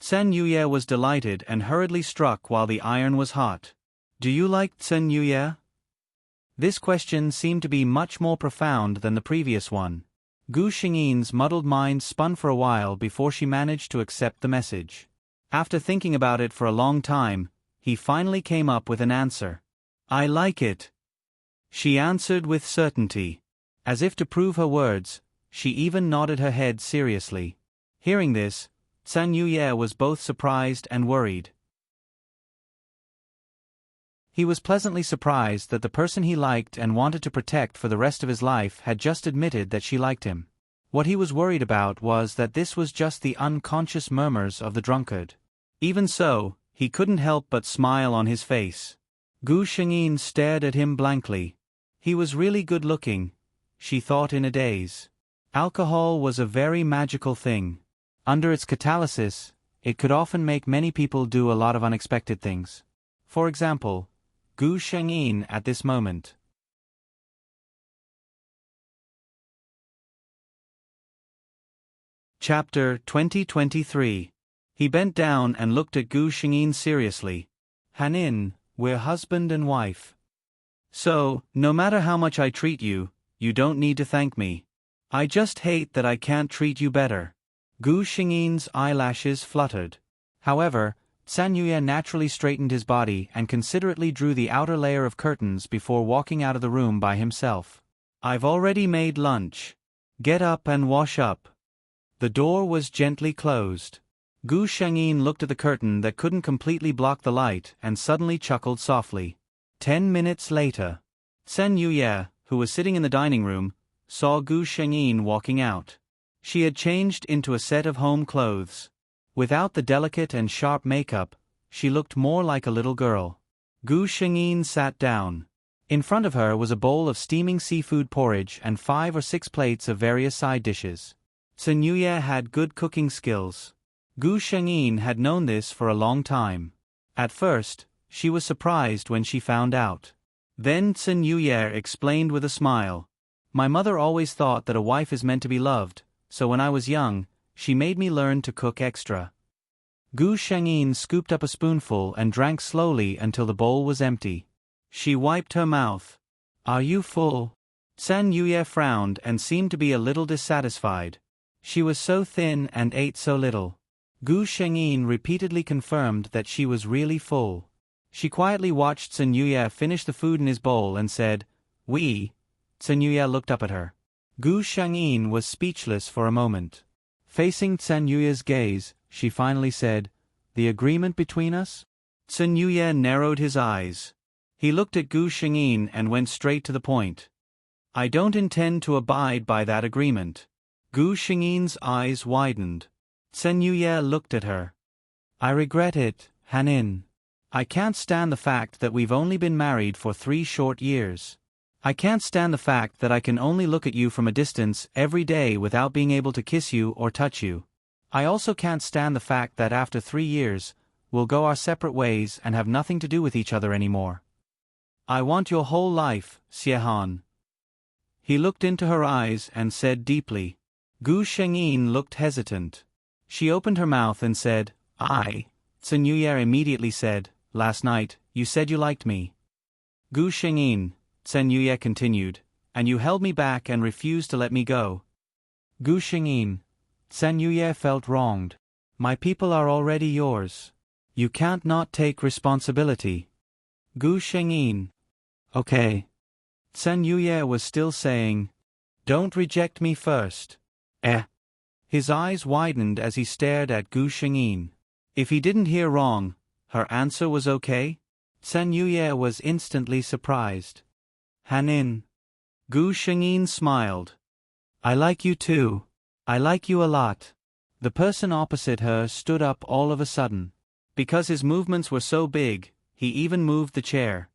Sen Yuye was delighted and hurriedly struck while the iron was hot. "Do you like Sen Yuye?" This question seemed to be much more profound than the previous one. Gu Shengyin's muddled mind spun for a while before she managed to accept the message. After thinking about it for a long time, he finally came up with an answer. "I like it." She answered with certainty. As if to prove her words, she even nodded her head seriously. Hearing this, San Yuye was both surprised and worried. He was pleasantly surprised that the person he liked and wanted to protect for the rest of his life had just admitted that she liked him. What he was worried about was that this was just the unconscious murmurs of the drunkard. Even so, he couldn't help but smile on his face. Gu Shengyin stared at him blankly. He was really good-looking, she thought in a daze. Alcohol was a very magical thing. Under its catalysis, it could often make many people do a lot of unexpected things. For example, Gu Shengyin at this moment. Chapter 2023. He bent down and looked at Gu Shengyin seriously. "Hanin, we're husband and wife. So, no matter how much I treat you, you don't need to thank me. I just hate that I can't treat you better." Gu Shengyin's eyelashes fluttered. However, San Yuye naturally straightened his body and considerately drew the outer layer of curtains before walking out of the room by himself. "I've already made lunch. Get up and wash up." The door was gently closed. Gu Shengyin looked at the curtain that couldn't completely block the light and suddenly chuckled softly. 10 minutes later, San Yuye, who was sitting in the dining room, saw Gu Shengyin walking out. She had changed into a set of home clothes. Without the delicate and sharp makeup, she looked more like a little girl. Gu Shengyin sat down. In front of her was a bowl of steaming seafood porridge and 5 or 6 plates of various side dishes. San Yuye had good cooking skills. Gu Shengyin had known this for a long time. At first, she was surprised when she found out. Then San Yuye explained with a smile. "My mother always thought that a wife is meant to be loved, so when I was young, she made me learn to cook extra." Gu Shengyin scooped up a spoonful and drank slowly until the bowl was empty. She wiped her mouth. "Are you full?" San Yuye frowned and seemed to be a little dissatisfied. She was so thin and ate so little. Gu Shengyin repeatedly confirmed that she was really full. She quietly watched San Yuye finish the food in his bowl and said, "Oui." San Yuye looked up at her. Gu Shengyin was speechless for a moment. Facing San Yuye's gaze, she finally said, "The agreement between us?" San Yuye narrowed his eyes. He looked at Gu Shengyin and went straight to the point. "I don't intend to abide by that agreement." Gu Shengyin's eyes widened. San Yuye looked at her. "I regret it, Hanin. I can't stand the fact that we've only been married for 3 short years. I can't stand the fact that I can only look at you from a distance every day without being able to kiss you or touch you. I also can't stand the fact that after 3 years, we'll go our separate ways and have nothing to do with each other anymore. I want your whole life, Xiehan." He looked into her eyes and said deeply. Gu Shengyin looked hesitant. She opened her mouth and said, "I." San Yuye immediately said, "Last night, you said you liked me." "Gu Shengyin," San Yuye continued, "and you held me back and refused to let me go." "Gu Shengyin." San Yuye felt wronged. "My people are already yours. You can't not take responsibility." Gu Shengyin. "Okay." San Yuye was still saying, "Don't reject me first." His eyes widened as he stared at Gu Shengyin. If he didn't hear wrong, her answer was okay? San Yuye was instantly surprised. "Hanin." Gu Shengyin smiled. "I like you too. I like you a lot." The person opposite her stood up all of a sudden. Because his movements were so big, he even moved the chair.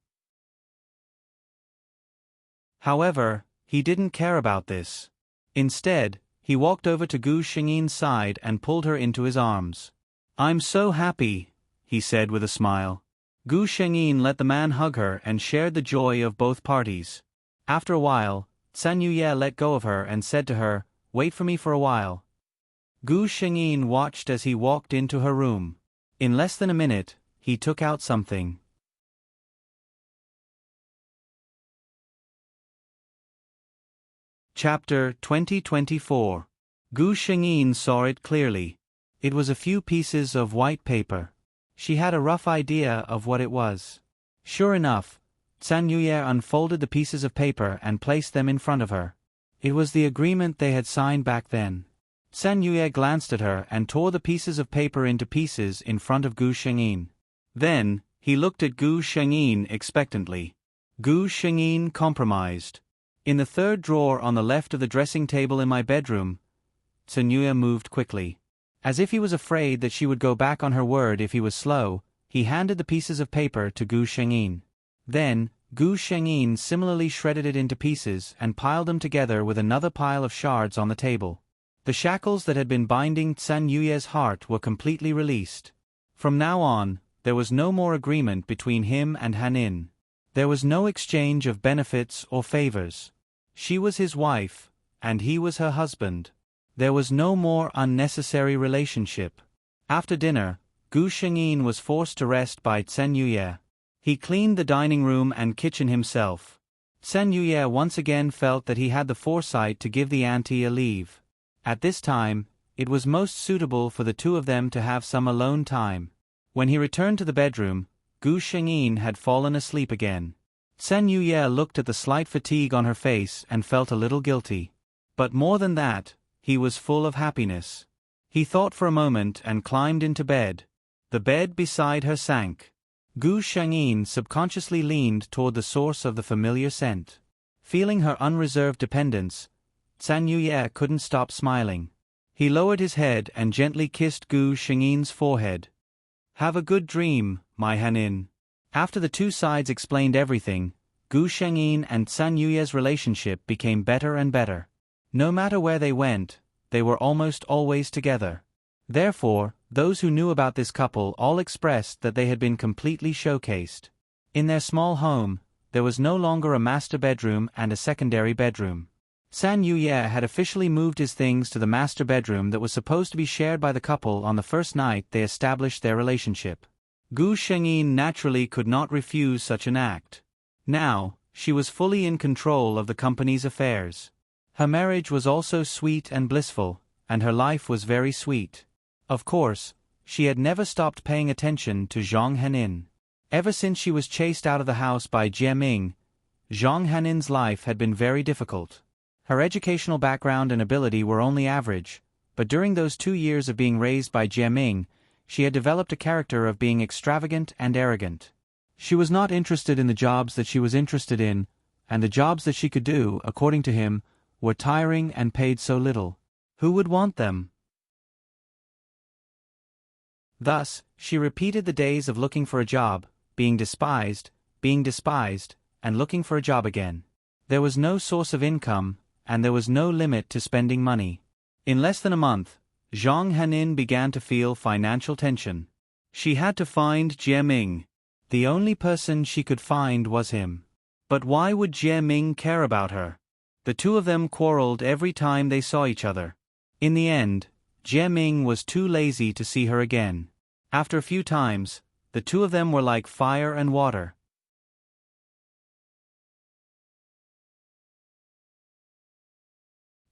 However, he didn't care about this. Instead, he walked over to Gu Xingyi's side and pulled her into his arms. "I'm so happy," he said with a smile. Gu Xingyi let the man hug her and shared the joy of both parties. After a while, San Yuye let go of her and said to her, "Wait for me for a while." Gu Xingyi watched as he walked into her room. In less than a minute, he took out something. Chapter 2024. Gu Xingyi saw it clearly. It was a few pieces of white paper. She had a rough idea of what it was. Sure enough, San Yuye unfolded the pieces of paper and placed them in front of her. It was the agreement they had signed back then. San Yuye glanced at her and tore the pieces of paper into pieces in front of Gu Xingyi. Then, he looked at Gu Xingyi expectantly. Gu Xingyi compromised. "In the third drawer on the left of the dressing table in my bedroom." San Yuye moved quickly. As if he was afraid that she would go back on her word if he was slow, he handed the pieces of paper to Gu Xingyi. Then, Gu Xingyi similarly shredded it into pieces and piled them together with another pile of shards on the table. The shackles that had been binding San Yuye's heart were completely released. From now on, there was no more agreement between him and Hanin. There was no exchange of benefits or favors. She was his wife, and he was her husband. There was no more unnecessary relationship. After dinner, Gu Xingyi was forced to rest by San Yuye. He cleaned the dining room and kitchen himself. San Yuye once again felt that he had the foresight to give the auntie a leave. At this time, it was most suitable for the two of them to have some alone time. When he returned to the bedroom, Gu Xingyi had fallen asleep again. San Yuye looked at the slight fatigue on her face and felt a little guilty. But more than that, he was full of happiness. He thought for a moment and climbed into bed. The bed beside her sank. Gu Xingyi subconsciously leaned toward the source of the familiar scent. Feeling her unreserved dependence, San Yuye couldn't stop smiling. He lowered his head and gently kissed Gu Xingyi's forehead. "Have a good dream, my Hanin." After the two sides explained everything, Gu Xingyi and San Yuye's relationship became better and better. No matter where they went, they were almost always together. Therefore, those who knew about this couple all expressed that they had been completely showcased. In their small home, there was no longer a master bedroom and a secondary bedroom. San Yuye had officially moved his things to the master bedroom that was supposed to be shared by the couple on the first night they established their relationship. Gu Xingyi naturally could not refuse such an act. Now, she was fully in control of the company's affairs. Her marriage was also sweet and blissful, and her life was very sweet. Of course, she had never stopped paying attention to Zhang Hanin. Ever since she was chased out of the house by Jie Ming, Zhang Hanin's life had been very difficult. Her educational background and ability were only average, but during those 2 years of being raised by Jie Ming, she had developed a character of being extravagant and arrogant. She was not interested in the jobs that she was interested in, and the jobs that she could do, according to him, were tiring and paid so little. Who would want them? Thus, she repeated the days of looking for a job, being despised, and looking for a job again. There was no source of income, and there was no limit to spending money. In less than a month, Zhang Hanin began to feel financial tension. She had to find Jie Ming. The only person she could find was him. But why would Jie Ming care about her? The two of them quarreled every time they saw each other. In the end, Jie Ming was too lazy to see her again. After a few times, the two of them were like fire and water.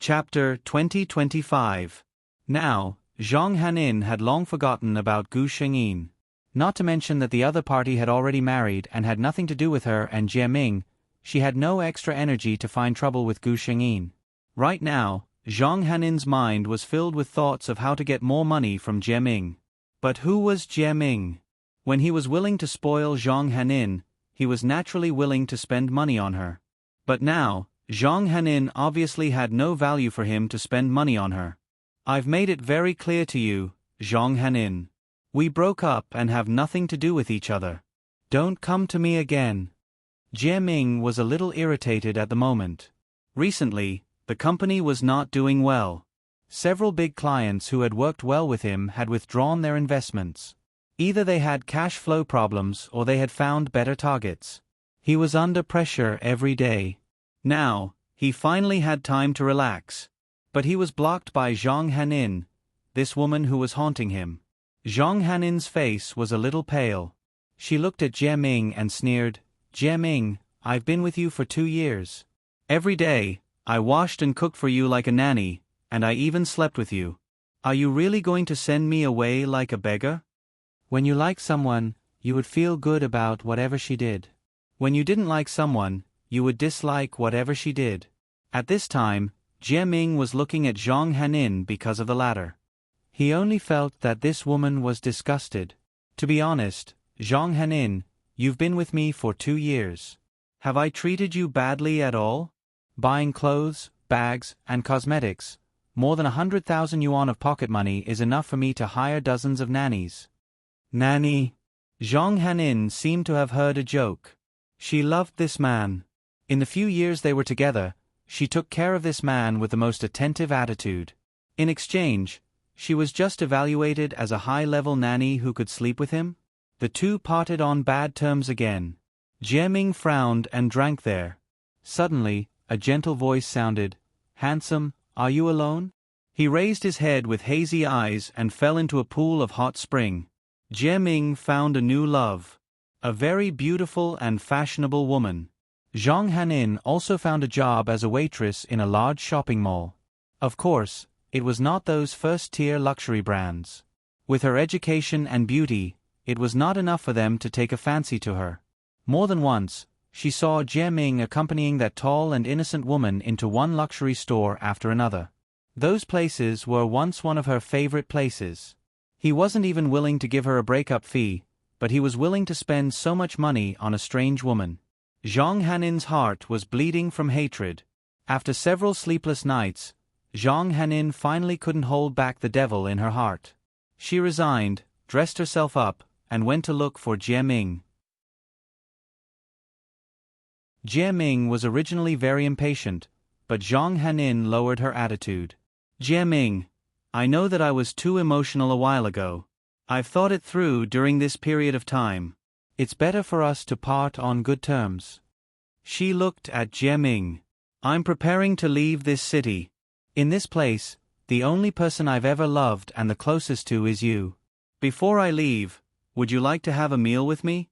Chapter 2025. Now, Zhang Hanin had long forgotten about Gu Xingyi. Not to mention that the other party had already married and had nothing to do with her and Jie Ming, she had no extra energy to find trouble with Gu Xingyi. Right now, Zhang Hanin's mind was filled with thoughts of how to get more money from Jie Ming. But who was Jie Ming? When he was willing to spoil Zhang Hanin, he was naturally willing to spend money on her. But now, Zhang Hanin obviously had no value for him to spend money on her. I've made it very clear to you, Zhang Hanin. We broke up and have nothing to do with each other. Don't come to me again. Jie Ming was a little irritated at the moment. Recently, the company was not doing well. Several big clients who had worked well with him had withdrawn their investments. Either they had cash flow problems or they had found better targets. He was under pressure every day. Now, he finally had time to relax. But he was blocked by Zhang Hanin, this woman who was haunting him. Zhang Hanin's face was a little pale. She looked at Jie Ming and sneered, "Jie Ming, I've been with you for 2 years. Every day, I washed and cooked for you like a nanny, and I even slept with you. Are you really going to send me away like a beggar?" When you like someone, you would feel good about whatever she did. When you didn't like someone, you would dislike whatever she did. At this time, Jie Ming was looking at Zhang Hanin because of the latter. He only felt that this woman was disgusted. To be honest, Zhang Hanin, you've been with me for 2 years. Have I treated you badly at all? Buying clothes, bags, and cosmetics, more than 100,000 yuan of pocket money is enough for me to hire dozens of nannies. Nanny? Zhang Hanin seemed to have heard a joke. She loved this man. In the few years they were together, she took care of this man with the most attentive attitude. In exchange, she was just evaluated as a high-level nanny who could sleep with him? The two parted on bad terms again. Jie Ming frowned and drank there. Suddenly, a gentle voice sounded, "Handsome, are you alone?" He raised his head with hazy eyes and fell into a pool of hot spring. Jie Ming found a new love. A very beautiful and fashionable woman. Zhang Hanin also found a job as a waitress in a large shopping mall. Of course, it was not those first-tier luxury brands. With her education and beauty, it was not enough for them to take a fancy to her. More than once, she saw Jie Ming accompanying that tall and innocent woman into one luxury store after another. Those places were once one of her favorite places. He wasn't even willing to give her a breakup fee, but he was willing to spend so much money on a strange woman. Zhang Hanin's heart was bleeding from hatred. After several sleepless nights, Zhang Hanin finally couldn't hold back the devil in her heart. She resigned, dressed herself up, and went to look for Jie Ming. Jie Ming was originally very impatient, but Zhang Hanin lowered her attitude. "Jie Ming, I know that I was too emotional a while ago. I've thought it through during this period of time. It's better for us to part on good terms." She looked at Jie Ming. "I'm preparing to leave this city. In this place, the only person I've ever loved and the closest to is you. Before I leave, would you like to have a meal with me?"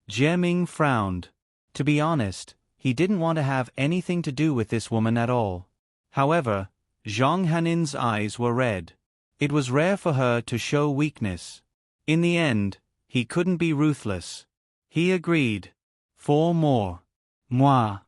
Jie Ming frowned. To be honest, he didn't want to have anything to do with this woman at all. However, Zhang Hanin's eyes were red. It was rare for her to show weakness. In the end, he couldn't be ruthless. He agreed. 4 more. Moi.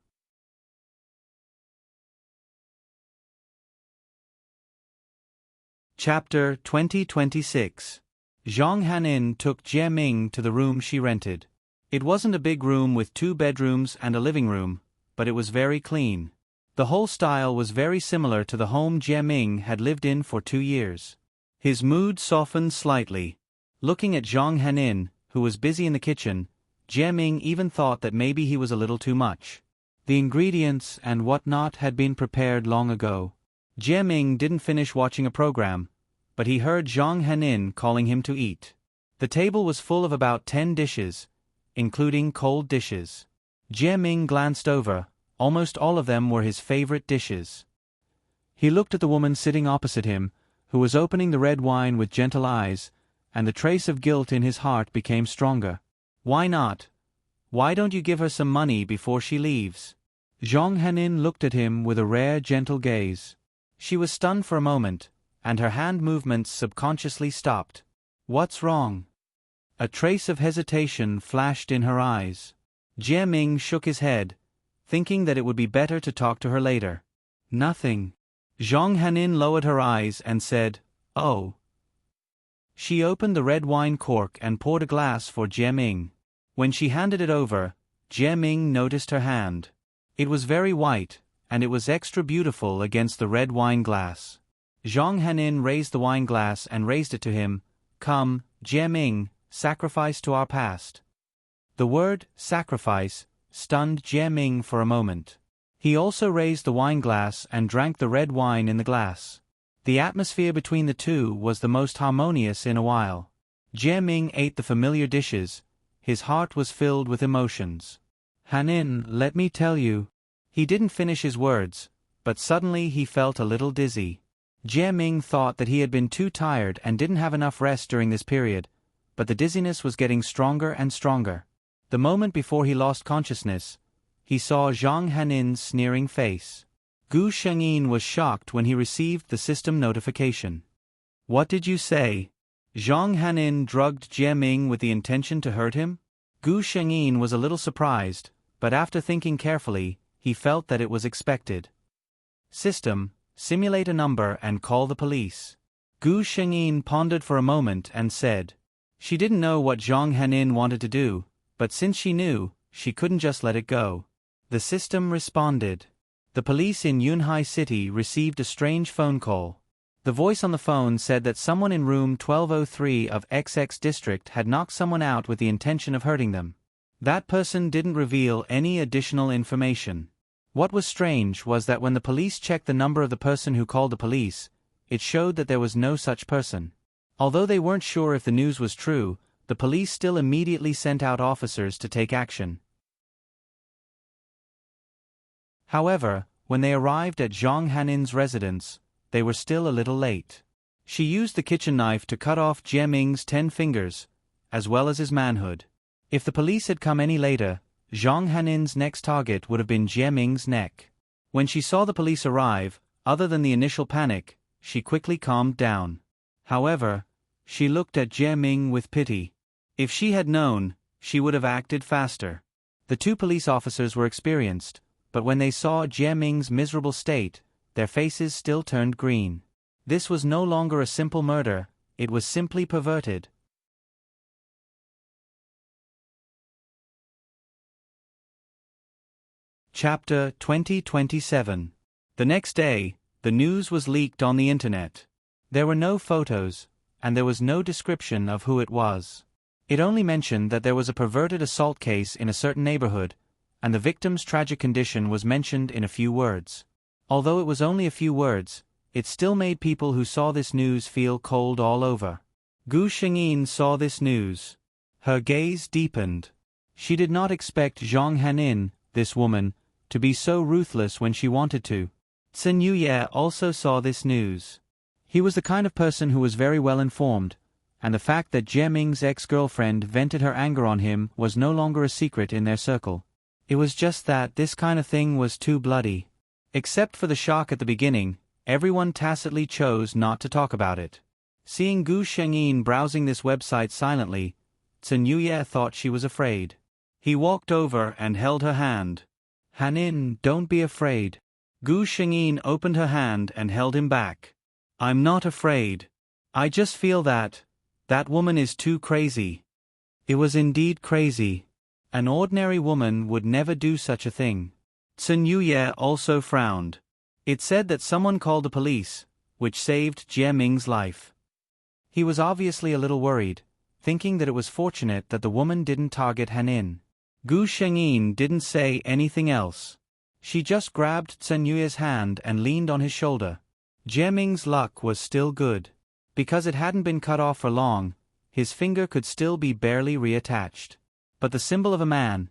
Chapter 2026. Zhang Hanin took Jie Ming to the room she rented. It wasn't a big room with 2 bedrooms and a living room, but it was very clean. The whole style was very similar to the home Jie Ming had lived in for 2 years. His mood softened slightly. Looking at Zhang Hanin, who was busy in the kitchen, Jie Ming even thought that maybe he was a little too much. The ingredients and whatnot had been prepared long ago. Jie Ming didn't finish watching a program, but he heard Zhang Hanin calling him to eat. The table was full of about 10 dishes, including cold dishes. Jie Ming glanced over. Almost all of them were his favorite dishes. He looked at the woman sitting opposite him, who was opening the red wine with gentle eyes, and the trace of guilt in his heart became stronger. Why not? Why don't you give her some money before she leaves? Zhang Hanin looked at him with a rare gentle gaze. She was stunned for a moment, and her hand movements subconsciously stopped. What's wrong? A trace of hesitation flashed in her eyes. Jie Ming shook his head, thinking that it would be better to talk to her later. Nothing. Zhang Hanin lowered her eyes and said, "Oh." She opened the red wine cork and poured a glass for Jie Ming. When she handed it over, Jie Ming noticed her hand. It was very white, and it was extra beautiful against the red wine glass. Zhang Hanin raised the wine glass and raised it to him. Come, Jie Ming, sacrifice to our past. The word, sacrifice, stunned Jie Ming for a moment. He also raised the wine glass and drank the red wine in the glass. The atmosphere between the two was the most harmonious in a while. Jie Ming ate the familiar dishes. His heart was filled with emotions. Hanin, let me tell you. He didn't finish his words, but suddenly he felt a little dizzy. Jie Ming thought that he had been too tired and didn't have enough rest during this period, but the dizziness was getting stronger and stronger. The moment before he lost consciousness, he saw Zhang Hanin's sneering face. Gu Shengyin was shocked when he received the system notification. What did you say? Zhang Hanin drugged Jie Ming with the intention to hurt him? Gu Shengyin was a little surprised, but after thinking carefully, he felt that it was expected. System, simulate a number and call the police. Gu Shengyin pondered for a moment and said. She didn't know what Zhang Hanin wanted to do, but since she knew, she couldn't just let it go. The system responded. The police in Yunhai City received a strange phone call. The voice on the phone said that someone in room 1203 of XX district had knocked someone out with the intention of hurting them. That person didn't reveal any additional information. What was strange was that when the police checked the number of the person who called the police, it showed that there was no such person. Although they weren't sure if the news was true, the police still immediately sent out officers to take action. However, when they arrived at Zhang Hanin's residence, they were still a little late. She used the kitchen knife to cut off Jie Ming's 10 fingers, as well as his manhood. If the police had come any later, Zhang Hanin's next target would have been Jie Ming's neck. When she saw the police arrive, other than the initial panic, she quickly calmed down. However, she looked at Jie Ming with pity. If she had known, she would have acted faster. The two police officers were experienced, but when they saw Jie Ming's miserable state, their faces still turned green. This was no longer a simple murder, it was simply perverted. Chapter 2027. The next day, the news was leaked on the internet. There were no photos, and there was no description of who it was. It only mentioned that there was a perverted assault case in a certain neighborhood, and the victim's tragic condition was mentioned in a few words. Although it was only a few words, it still made people who saw this news feel cold all over. Gu Shengyin saw this news. Her gaze deepened. She did not expect Zhang Hanin, this woman, to be so ruthless when she wanted to. Zhen Yuye also saw this news. He was the kind of person who was very well informed, and the fact that Jie Ming's ex-girlfriend vented her anger on him was no longer a secret in their circle. It was just that this kind of thing was too bloody. Except for the shock at the beginning, everyone tacitly chose not to talk about it. Seeing Gu Shengyin browsing this website silently, Zhen Yuye thought she was afraid. He walked over and held her hand. Hanin, don't be afraid. Gu Shengyin opened her hand and held him back. I'm not afraid. I just feel that woman is too crazy. It was indeed crazy. An ordinary woman would never do such a thing. Zhen Yuye also frowned. It said that someone called the police, which saved Jie Ming's life. He was obviously a little worried, thinking that it was fortunate that the woman didn't target Hanin. Gu Shengyin didn't say anything else. She just grabbed Zhen Yuye's hand and leaned on his shoulder. Jie Ming's luck was still good. Because it hadn't been cut off for long, his finger could still be barely reattached. But the symbol of a man.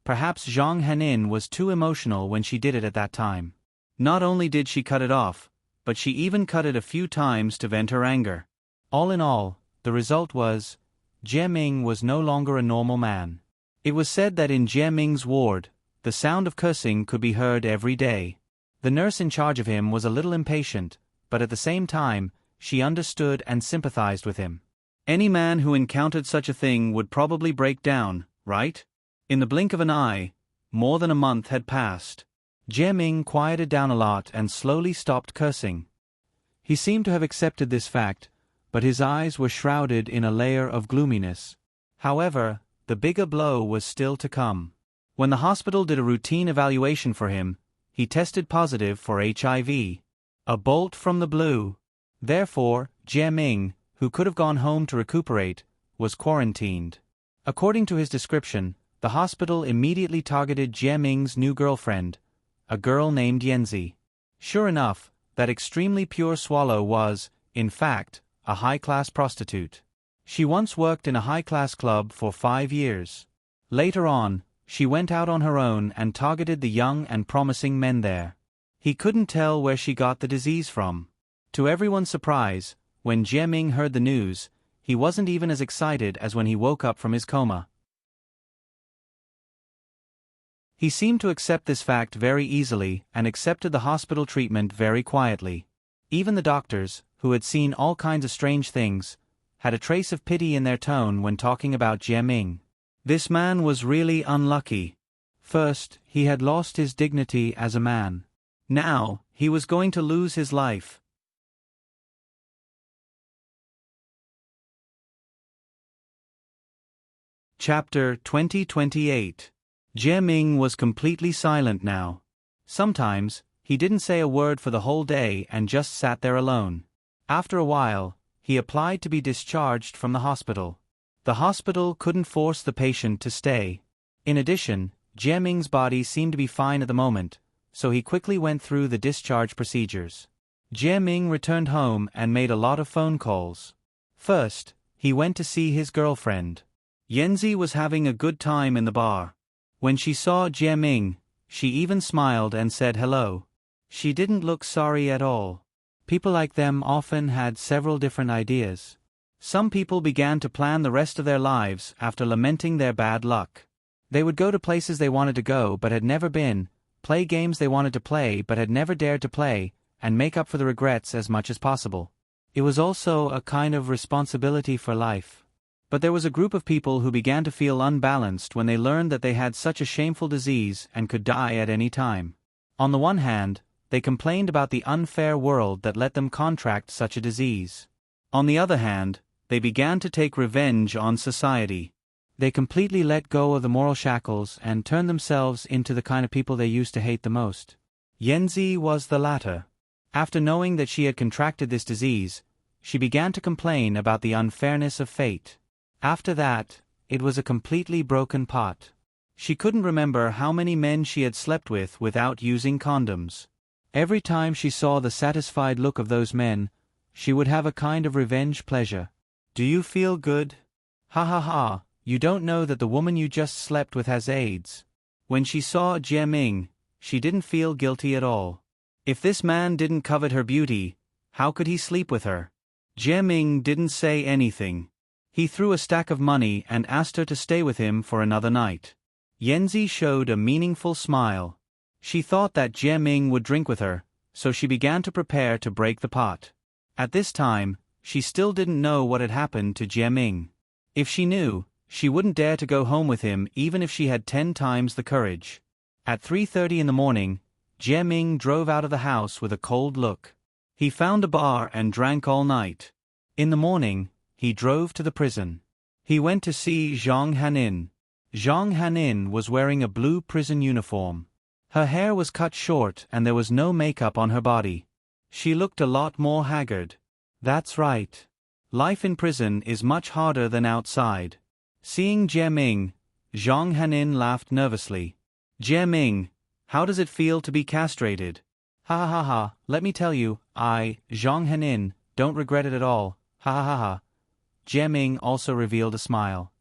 Perhaps Zhang Hanin was too emotional when she did it at that time. Not only did she cut it off, but she even cut it a few times to vent her anger. All in all, the result was, Jie Ming was no longer a normal man. It was said that in Jie Ming's ward, the sound of cursing could be heard every day. The nurse in charge of him was a little impatient, but at the same time, she understood and sympathized with him. Any man who encountered such a thing would probably break down, right? In the blink of an eye, more than a month had passed. Jie Ming quieted down a lot and slowly stopped cursing. He seemed to have accepted this fact, but his eyes were shrouded in a layer of gloominess. However, the bigger blow was still to come. When the hospital did a routine evaluation for him, he tested positive for HIV. A bolt from the blue. Therefore, Jie Ming, who could have gone home to recuperate, was quarantined. According to his description, the hospital immediately targeted Jie Ming's new girlfriend, a girl named Yanzi. Sure enough, that extremely pure swallow was, in fact, a high-class prostitute. She once worked in a high-class club for 5 years. Later on, she went out on her own and targeted the young and promising men there. He couldn't tell where she got the disease from. To everyone's surprise, when Jie Ming heard the news, he wasn't even as excited as when he woke up from his coma. He seemed to accept this fact very easily and accepted the hospital treatment very quietly. Even the doctors, who had seen all kinds of strange things, had a trace of pity in their tone when talking about Jie Ming. This man was really unlucky. First, he had lost his dignity as a man. Now, he was going to lose his life. Chapter 2028. Jie Ming was completely silent now. Sometimes, he didn't say a word for the whole day and just sat there alone. After a while, he applied to be discharged from the hospital. The hospital couldn't force the patient to stay. In addition, Jie Ming's body seemed to be fine at the moment, so he quickly went through the discharge procedures. Jie Ming returned home and made a lot of phone calls. First, he went to see his girlfriend. Yanzi was having a good time in the bar. When she saw Jie Ming, she even smiled and said hello. She didn't look sorry at all. People like them often had several different ideas. Some people began to plan the rest of their lives after lamenting their bad luck. They would go to places they wanted to go but had never been, play games they wanted to play but had never dared to play, and make up for the regrets as much as possible. It was also a kind of responsibility for life. But there was a group of people who began to feel unbalanced when they learned that they had such a shameful disease and could die at any time. On the one hand, they complained about the unfair world that let them contract such a disease. On the other hand, they began to take revenge on society. They completely let go of the moral shackles and turned themselves into the kind of people they used to hate the most. Yanzi was the latter. After knowing that she had contracted this disease, she began to complain about the unfairness of fate. After that, it was a completely broken pot. She couldn't remember how many men she had slept with without using condoms. Every time she saw the satisfied look of those men, she would have a kind of revenge pleasure. Do you feel good? Ha ha ha, you don't know that the woman you just slept with has AIDS. When she saw Jie Ming, she didn't feel guilty at all. If this man didn't covet her beauty, how could he sleep with her? Jie Ming didn't say anything. He threw a stack of money and asked her to stay with him for another night. Yanzi showed a meaningful smile. She thought that Jie Ming would drink with her, so she began to prepare to break the pot. At this time, she still didn't know what had happened to Jie Ming. If she knew, she wouldn't dare to go home with him even if she had 10 times the courage. At 3:30 in the morning, Jie Ming drove out of the house with a cold look. He found a bar and drank all night. In the morning, he drove to the prison. He went to see Zhang Hanin. Zhang Hanin was wearing a blue prison uniform. Her hair was cut short and there was no makeup on her body. She looked a lot more haggard. That's right. Life in prison is much harder than outside. Seeing Jie Ming, Zhang Hanin laughed nervously. Jie Ming, how does it feel to be castrated? Ha ha ha ha, let me tell you, Zhang Hanin, don't regret it at all, ha ha ha ha. Jie Ming also revealed a smile.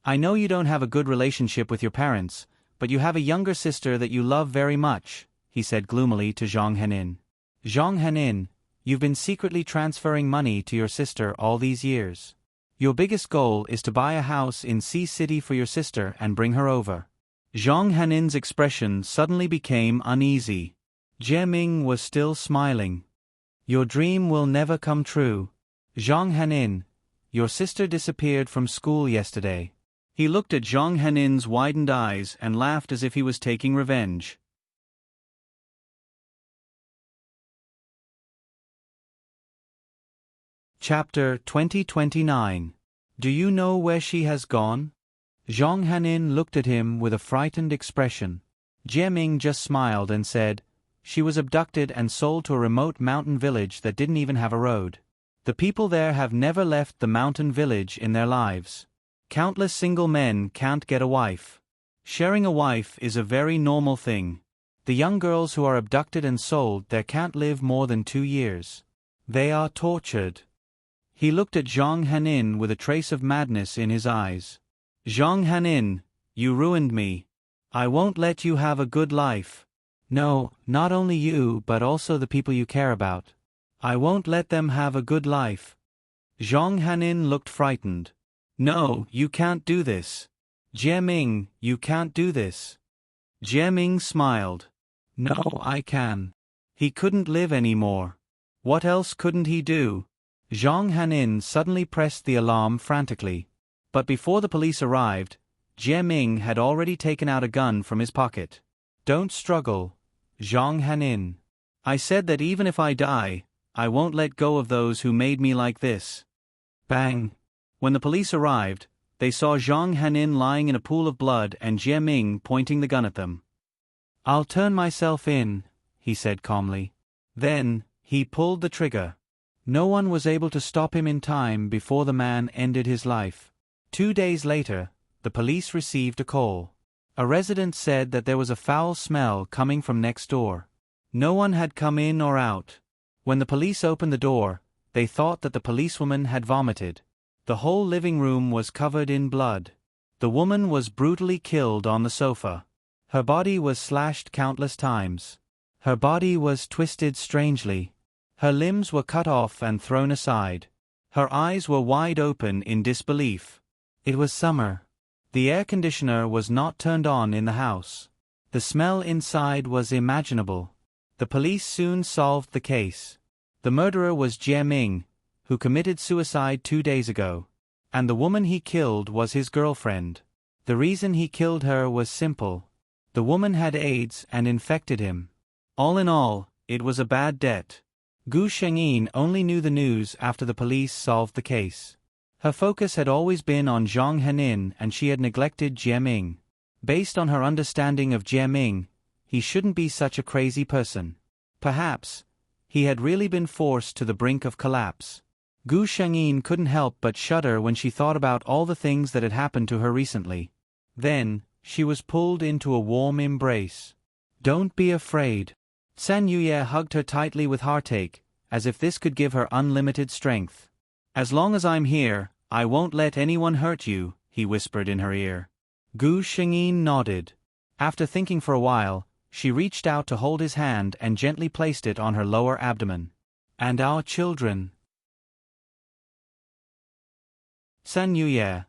I know you don't have a good relationship with your parents, but you have a younger sister that you love very much, he said gloomily to Zhang Hanin. Zhang Hanin, you've been secretly transferring money to your sister all these years. Your biggest goal is to buy a house in Sea City for your sister and bring her over. Zhang Hanin's expression suddenly became uneasy. Jie Ming was still smiling. Your dream will never come true. Zhang Hanin, your sister disappeared from school yesterday. He looked at Zhang Hanin's widened eyes and laughed as if he was taking revenge. Chapter 2029. Do you know where she has gone? Zhang Hanin looked at him with a frightened expression. Jie Ming just smiled and said, she was abducted and sold to a remote mountain village that didn't even have a road. The people there have never left the mountain village in their lives. Countless single men can't get a wife. Sharing a wife is a very normal thing. The young girls who are abducted and sold there can't live more than 2 years. They are tortured. He looked at Zhang Hanin with a trace of madness in his eyes. Zhang Hanin, you ruined me. I won't let you have a good life. No, not only you but also the people you care about. I won't let them have a good life. Zhang Hanin looked frightened. No, you can't do this. Jie Ming, you can't do this. Jie Ming smiled. No, I can. He couldn't live anymore. What else couldn't he do? Zhang Hanin suddenly pressed the alarm frantically. But before the police arrived, Jie Ming had already taken out a gun from his pocket. Don't struggle, Zhang Hanin. I said that even if I die, I won't let go of those who made me like this. Bang! When the police arrived, they saw Zhang Hanin lying in a pool of blood and Jie Ming pointing the gun at them. I'll turn myself in, he said calmly. Then, he pulled the trigger. No one was able to stop him in time before the man ended his life. 2 days later, the police received a call. A resident said that there was a foul smell coming from next door. No one had come in or out. When the police opened the door, they thought that the policewoman had vomited. The whole living room was covered in blood. The woman was brutally killed on the sofa. Her body was slashed countless times. Her body was twisted strangely. Her limbs were cut off and thrown aside. Her eyes were wide open in disbelief. It was summer. The air conditioner was not turned on in the house. The smell inside was imaginable. The police soon solved the case. The murderer was Jie Ming, who committed suicide 2 days ago. And the woman he killed was his girlfriend. The reason he killed her was simple. The woman had AIDS and infected him. All in all, it was a bad debt. Gu Shengyin only knew the news after the police solved the case. Her focus had always been on Zhang Hanin and she had neglected Jie Ming. Based on her understanding of Jie Ming, he shouldn't be such a crazy person. Perhaps, he had really been forced to the brink of collapse. Gu Shengyin couldn't help but shudder when she thought about all the things that had happened to her recently. Then, she was pulled into a warm embrace. Don't be afraid. San Yuye hugged her tightly with heartache, as if this could give her unlimited strength. As long as I'm here, I won't let anyone hurt you, he whispered in her ear. Gu Shengyin nodded. After thinking for a while, she reached out to hold his hand and gently placed it on her lower abdomen. And our children. San Yuye.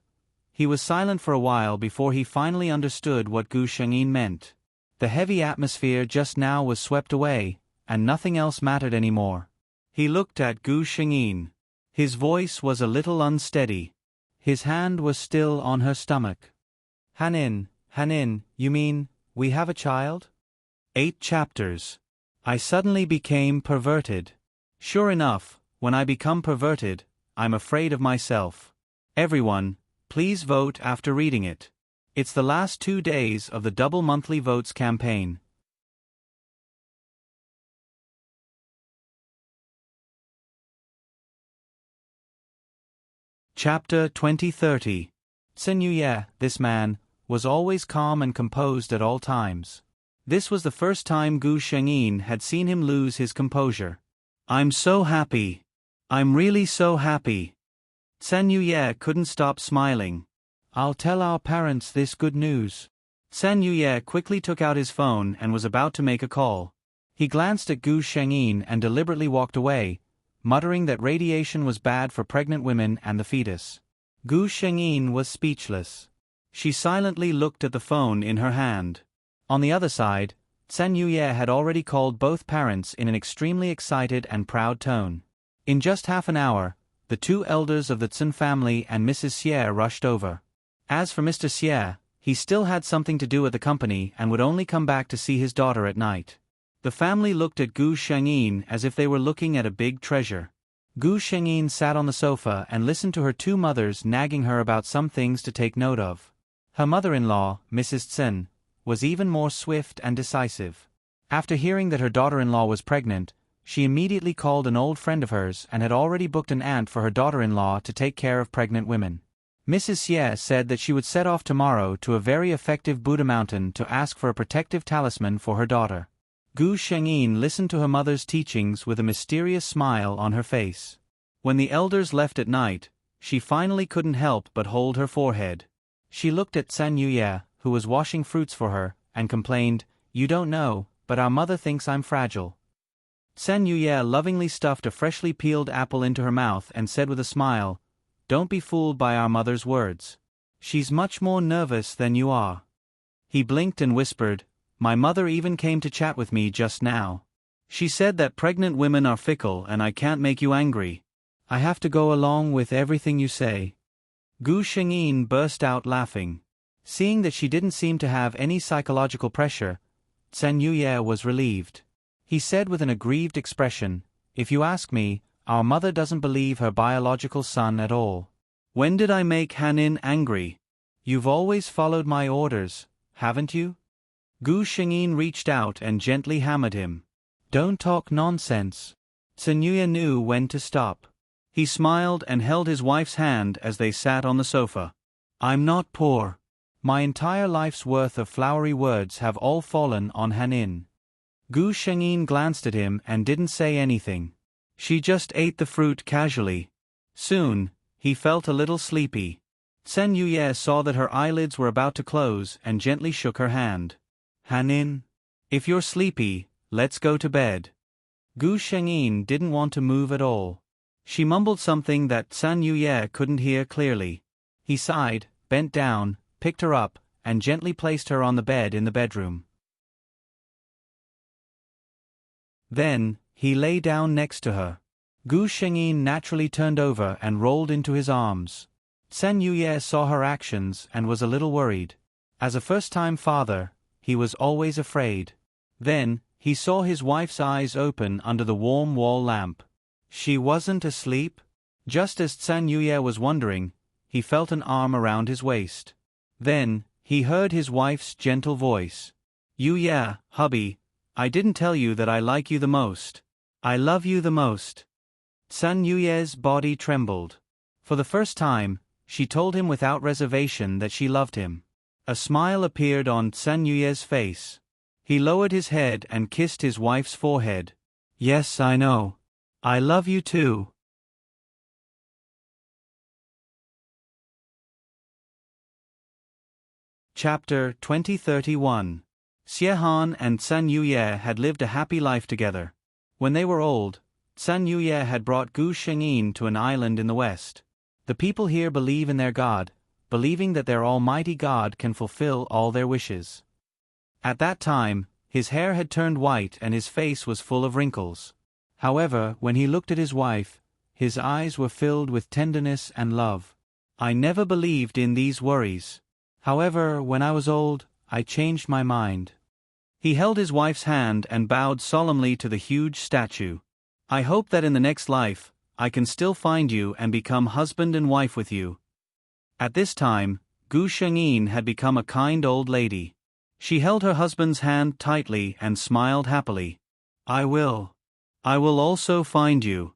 He was silent for a while before he finally understood what Gu Shengyin meant. The heavy atmosphere just now was swept away, and nothing else mattered anymore. He looked at Gu Shengyin. His voice was a little unsteady. His hand was still on her stomach. Hanin, you mean, we have a child? 8 chapters. I suddenly became perverted. Sure enough, when I become perverted, I'm afraid of myself. Everyone, please vote after reading it. It's the last 2 days of the double monthly votes campaign. Chapter 2030. San Yuye, this man, was always calm and composed at all times. This was the first time Gu Shengyin had seen him lose his composure. I'm so happy. I'm really so happy. San Yuye couldn't stop smiling. I'll tell our parents this good news. San Yuye quickly took out his phone and was about to make a call. He glanced at Gu Shengyin and deliberately walked away, muttering that radiation was bad for pregnant women and the fetus. Gu Shengyin was speechless. She silently looked at the phone in her hand. On the other side, San Yuye had already called both parents in an extremely excited and proud tone. In just half an hour, the 2 elders of the Tsun family and Mrs. Xie rushed over. As for Mr. Xie, he still had something to do at the company and would only come back to see his daughter at night. The family looked at Gu Shengyin as if they were looking at a big treasure. Gu Shengyin sat on the sofa and listened to her 2 mothers nagging her about some things to take note of. Her mother-in-law, Mrs. Tsun, was even more swift and decisive. After hearing that her daughter-in-law was pregnant, she immediately called an old friend of hers and had already booked an aunt for her daughter-in-law to take care of pregnant women. Mrs. Xie said that she would set off tomorrow to a very effective Buddha mountain to ask for a protective talisman for her daughter. Gu Shengyin listened to her mother's teachings with a mysterious smile on her face. When the elders left at night, she finally couldn't help but hold her forehead. She looked at San Yuye, who was washing fruits for her, and complained, "You don't know, but our mother thinks I'm fragile." San Yuye lovingly stuffed a freshly peeled apple into her mouth and said with a smile, "Don't be fooled by our mother's words. She's much more nervous than you are." He blinked and whispered, "My mother even came to chat with me just now. She said that pregnant women are fickle and I can't make you angry. I have to go along with everything you say." Gu Shengyin burst out laughing. Seeing that she didn't seem to have any psychological pressure, San Yuye was relieved. He said with an aggrieved expression, "If you ask me, our mother doesn't believe her biological son at all. When did I make Hanin angry? You've always followed my orders, haven't you?" Gu Shengyin reached out and gently hammered him. "Don't talk nonsense." San Yuye knew when to stop. He smiled and held his wife's hand as they sat on the sofa. "I'm not poor. My entire life's worth of flowery words have all fallen on Hanin." Gu Shengyin glanced at him and didn't say anything. She just ate the fruit casually. Soon, he felt a little sleepy. San Yuye saw that her eyelids were about to close and gently shook her hand. "Hanin, if you're sleepy, let's go to bed." Gu Shengyin didn't want to move at all. She mumbled something that San Yuye couldn't hear clearly. He sighed, bent down, picked her up, and gently placed her on the bed in the bedroom. Then, he lay down next to her. Gu Shengyin naturally turned over and rolled into his arms. San Yuye saw her actions and was a little worried. As a first-time father, he was always afraid. Then, he saw his wife's eyes open under the warm wall lamp. She wasn't asleep? Just as San Yuye was wondering, he felt an arm around his waist. Then, he heard his wife's gentle voice. "Yuye, hubby, I didn't tell you that I like you the most. I love you the most." San Yuye's body trembled. For the first time, she told him without reservation that she loved him. A smile appeared on San Yuye's face. He lowered his head and kissed his wife's forehead. "Yes, I know. I love you too." Chapter 2031. Xiehan and San Yuye had lived a happy life together. When they were old, San Yuye had brought Gu Shengyin to an island in the west. The people here believe in their God, believing that their almighty God can fulfill all their wishes. At that time, his hair had turned white and his face was full of wrinkles. However, when he looked at his wife, his eyes were filled with tenderness and love. "I never believed in these worries. However, when I was old, I changed my mind." He held his wife's hand and bowed solemnly to the huge statue. "I hope that in the next life, I can still find you and become husband and wife with you." At this time, Gu Shengyin had become a kind old lady. She held her husband's hand tightly and smiled happily. I will also find you."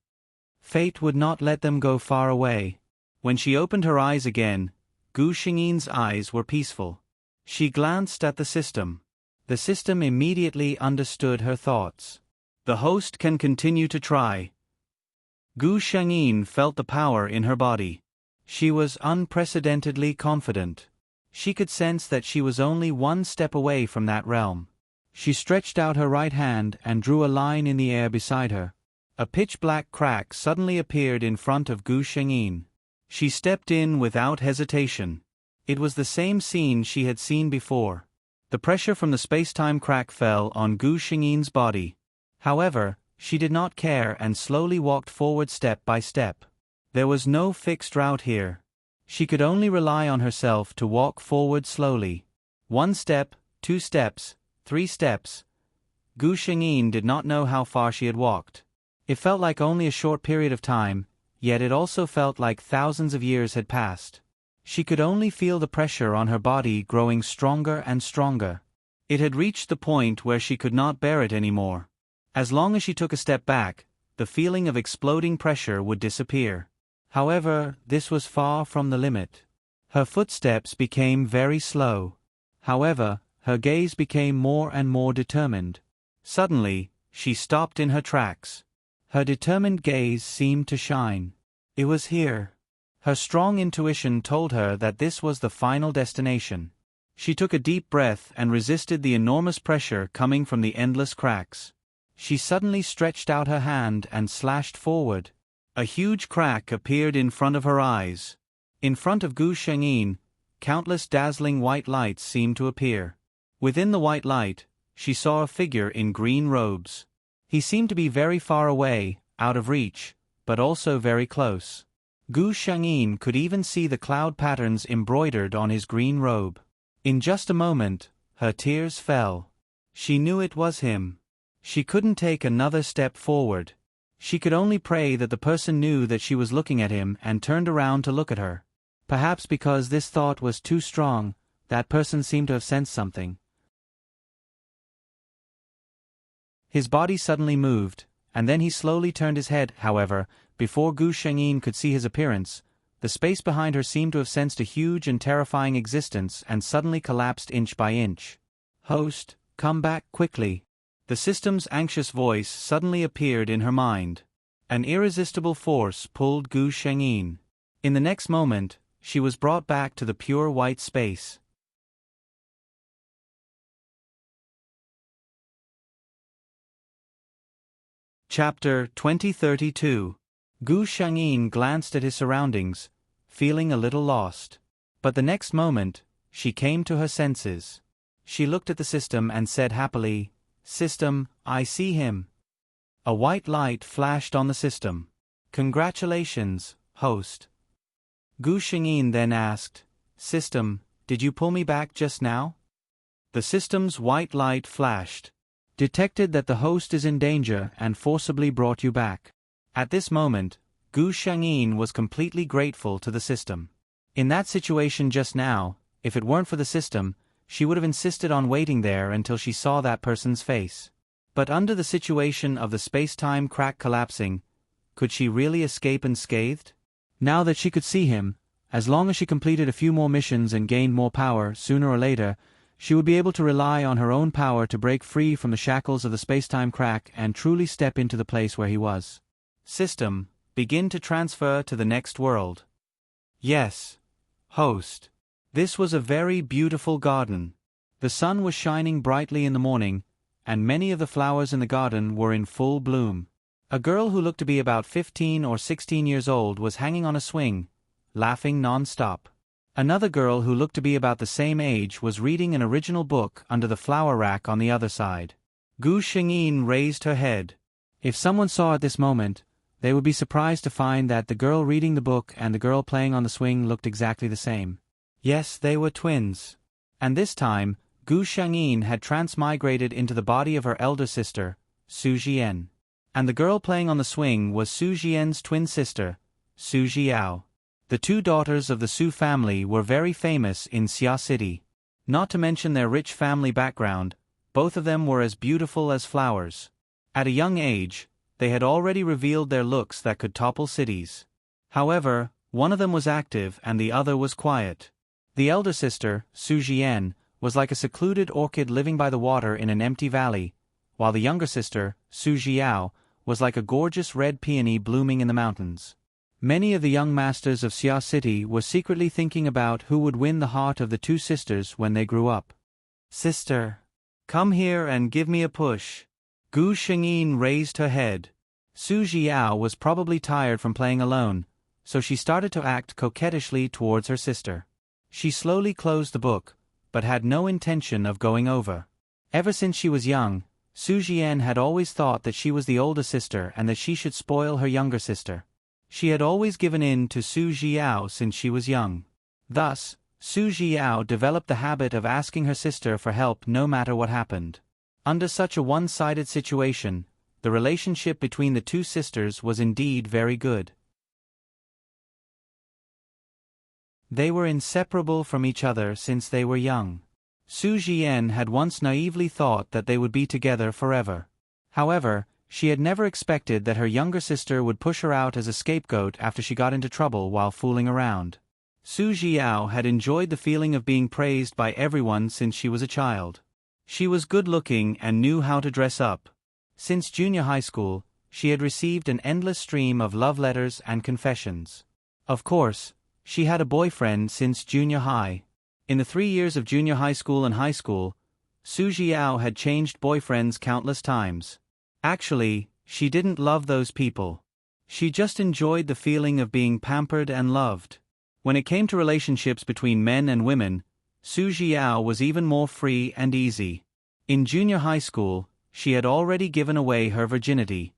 Fate would not let them go far away. When she opened her eyes again, Gu Shengyin's eyes were peaceful. She glanced at the system. The system immediately understood her thoughts. The host can continue to try. Gu Shengyin felt the power in her body. She was unprecedentedly confident. She could sense that she was only one step away from that realm. She stretched out her right hand and drew a line in the air beside her. A pitch-black crack suddenly appeared in front of Gu Shengyin. She stepped in without hesitation. It was the same scene she had seen before. The pressure from the space-time crack fell on Gu Shengyin's body. However, she did not care and slowly walked forward step by step. There was no fixed route here. She could only rely on herself to walk forward slowly. 1 step, 2 steps, 3 steps. Gu Shengyin did not know how far she had walked. It felt like only a short period of time, yet it also felt like thousands of years had passed. She could only feel the pressure on her body growing stronger and stronger. It had reached the point where she could not bear it anymore. As long as she took a step back, the feeling of exploding pressure would disappear. However, this was far from the limit. Her footsteps became very slow. However, her gaze became more and more determined. Suddenly, she stopped in her tracks. Her determined gaze seemed to shine. It was here. Her strong intuition told her that this was the final destination. She took a deep breath and resisted the enormous pressure coming from the endless cracks. She suddenly stretched out her hand and slashed forward. A huge crack appeared in front of her eyes. In front of Gu Shengyin, countless dazzling white lights seemed to appear. Within the white light, she saw a figure in green robes. He seemed to be very far away, out of reach, but also very close. Gu Shengyin could even see the cloud patterns embroidered on his green robe. In just a moment, her tears fell. She knew it was him. She couldn't take another step forward. She could only pray that the person knew that she was looking at him and turned around to look at her. Perhaps because this thought was too strong, that person seemed to have sensed something. His body suddenly moved, and then he slowly turned his head. However, before Gu Shengyin could see his appearance, the space behind her seemed to have sensed a huge and terrifying existence and suddenly collapsed inch by inch. "Host, come back quickly." The system's anxious voice suddenly appeared in her mind. An irresistible force pulled Gu Shengyin. In the next moment, she was brought back to the pure white space. Chapter 2032. Gu Shengyin glanced at his surroundings, feeling a little lost. But the next moment, she came to her senses. She looked at the system and said happily, "System, I see him." A white light flashed on the system. "Congratulations, host." Gu Shengyin then asked, "System, did you pull me back just now?" The system's white light flashed. "Detected that the host is in danger and forcibly brought you back." At this moment, Gu Shengyin was completely grateful to the system. In that situation just now, if it weren't for the system, she would have insisted on waiting there until she saw that person's face. But under the situation of the space-time crack collapsing, could she really escape unscathed? Now that she could see him, as long as she completed a few more missions and gained more power, sooner or later, she would be able to rely on her own power to break free from the shackles of the space-time crack and truly step into the place where he was. System, begin to transfer to the next world. Yes, host. This was a very beautiful garden. The sun was shining brightly in the morning, and many of the flowers in the garden were in full bloom. A girl who looked to be about 15 or 16 years old was hanging on a swing, laughing non-stop. Another girl who looked to be about the same age was reading an original book under the flower rack on the other side. Gu Shengyin raised her head. If someone saw at this moment, they would be surprised to find that the girl reading the book and the girl playing on the swing looked exactly the same. Yes, they were twins. And this time, Gu Shengyin had transmigrated into the body of her elder sister, Su Jian. And the girl playing on the swing was Su Jian's twin sister, Su Jiao. The two daughters of the Su family were very famous in Xia City. Not to mention their rich family background, both of them were as beautiful as flowers. At a young age, they had already revealed their looks that could topple cities. However, one of them was active and the other was quiet. The elder sister, Su Jian, was like a secluded orchid living by the water in an empty valley, while the younger sister, Su Jiao, was like a gorgeous red peony blooming in the mountains. Many of the young masters of Xia City were secretly thinking about who would win the heart of the two sisters when they grew up. "Sister, come here and give me a push." Gu Shengyin raised her head. Su Jiao was probably tired from playing alone, so she started to act coquettishly towards her sister. She slowly closed the book, but had no intention of going over. Ever since she was young, Su Jian had always thought that she was the older sister and that she should spoil her younger sister. She had always given in to Su Jiao since she was young. Thus, Su Jiao developed the habit of asking her sister for help no matter what happened. Under such a one-sided situation, the relationship between the two sisters was indeed very good. They were inseparable from each other since they were young. Su Jian had once naively thought that they would be together forever. However, she had never expected that her younger sister would push her out as a scapegoat after she got into trouble while fooling around. Su Jiao had enjoyed the feeling of being praised by everyone since she was a child. She was good-looking and knew how to dress up. Since junior high school, she had received an endless stream of love letters and confessions. Of course, she had a boyfriend since junior high. In the 3 years of junior high school and high school, Su Jiao had changed boyfriends countless times. Actually, she didn't love those people. She just enjoyed the feeling of being pampered and loved. When it came to relationships between men and women, Su Jiao was even more free and easy. In junior high school, she had already given away her virginity.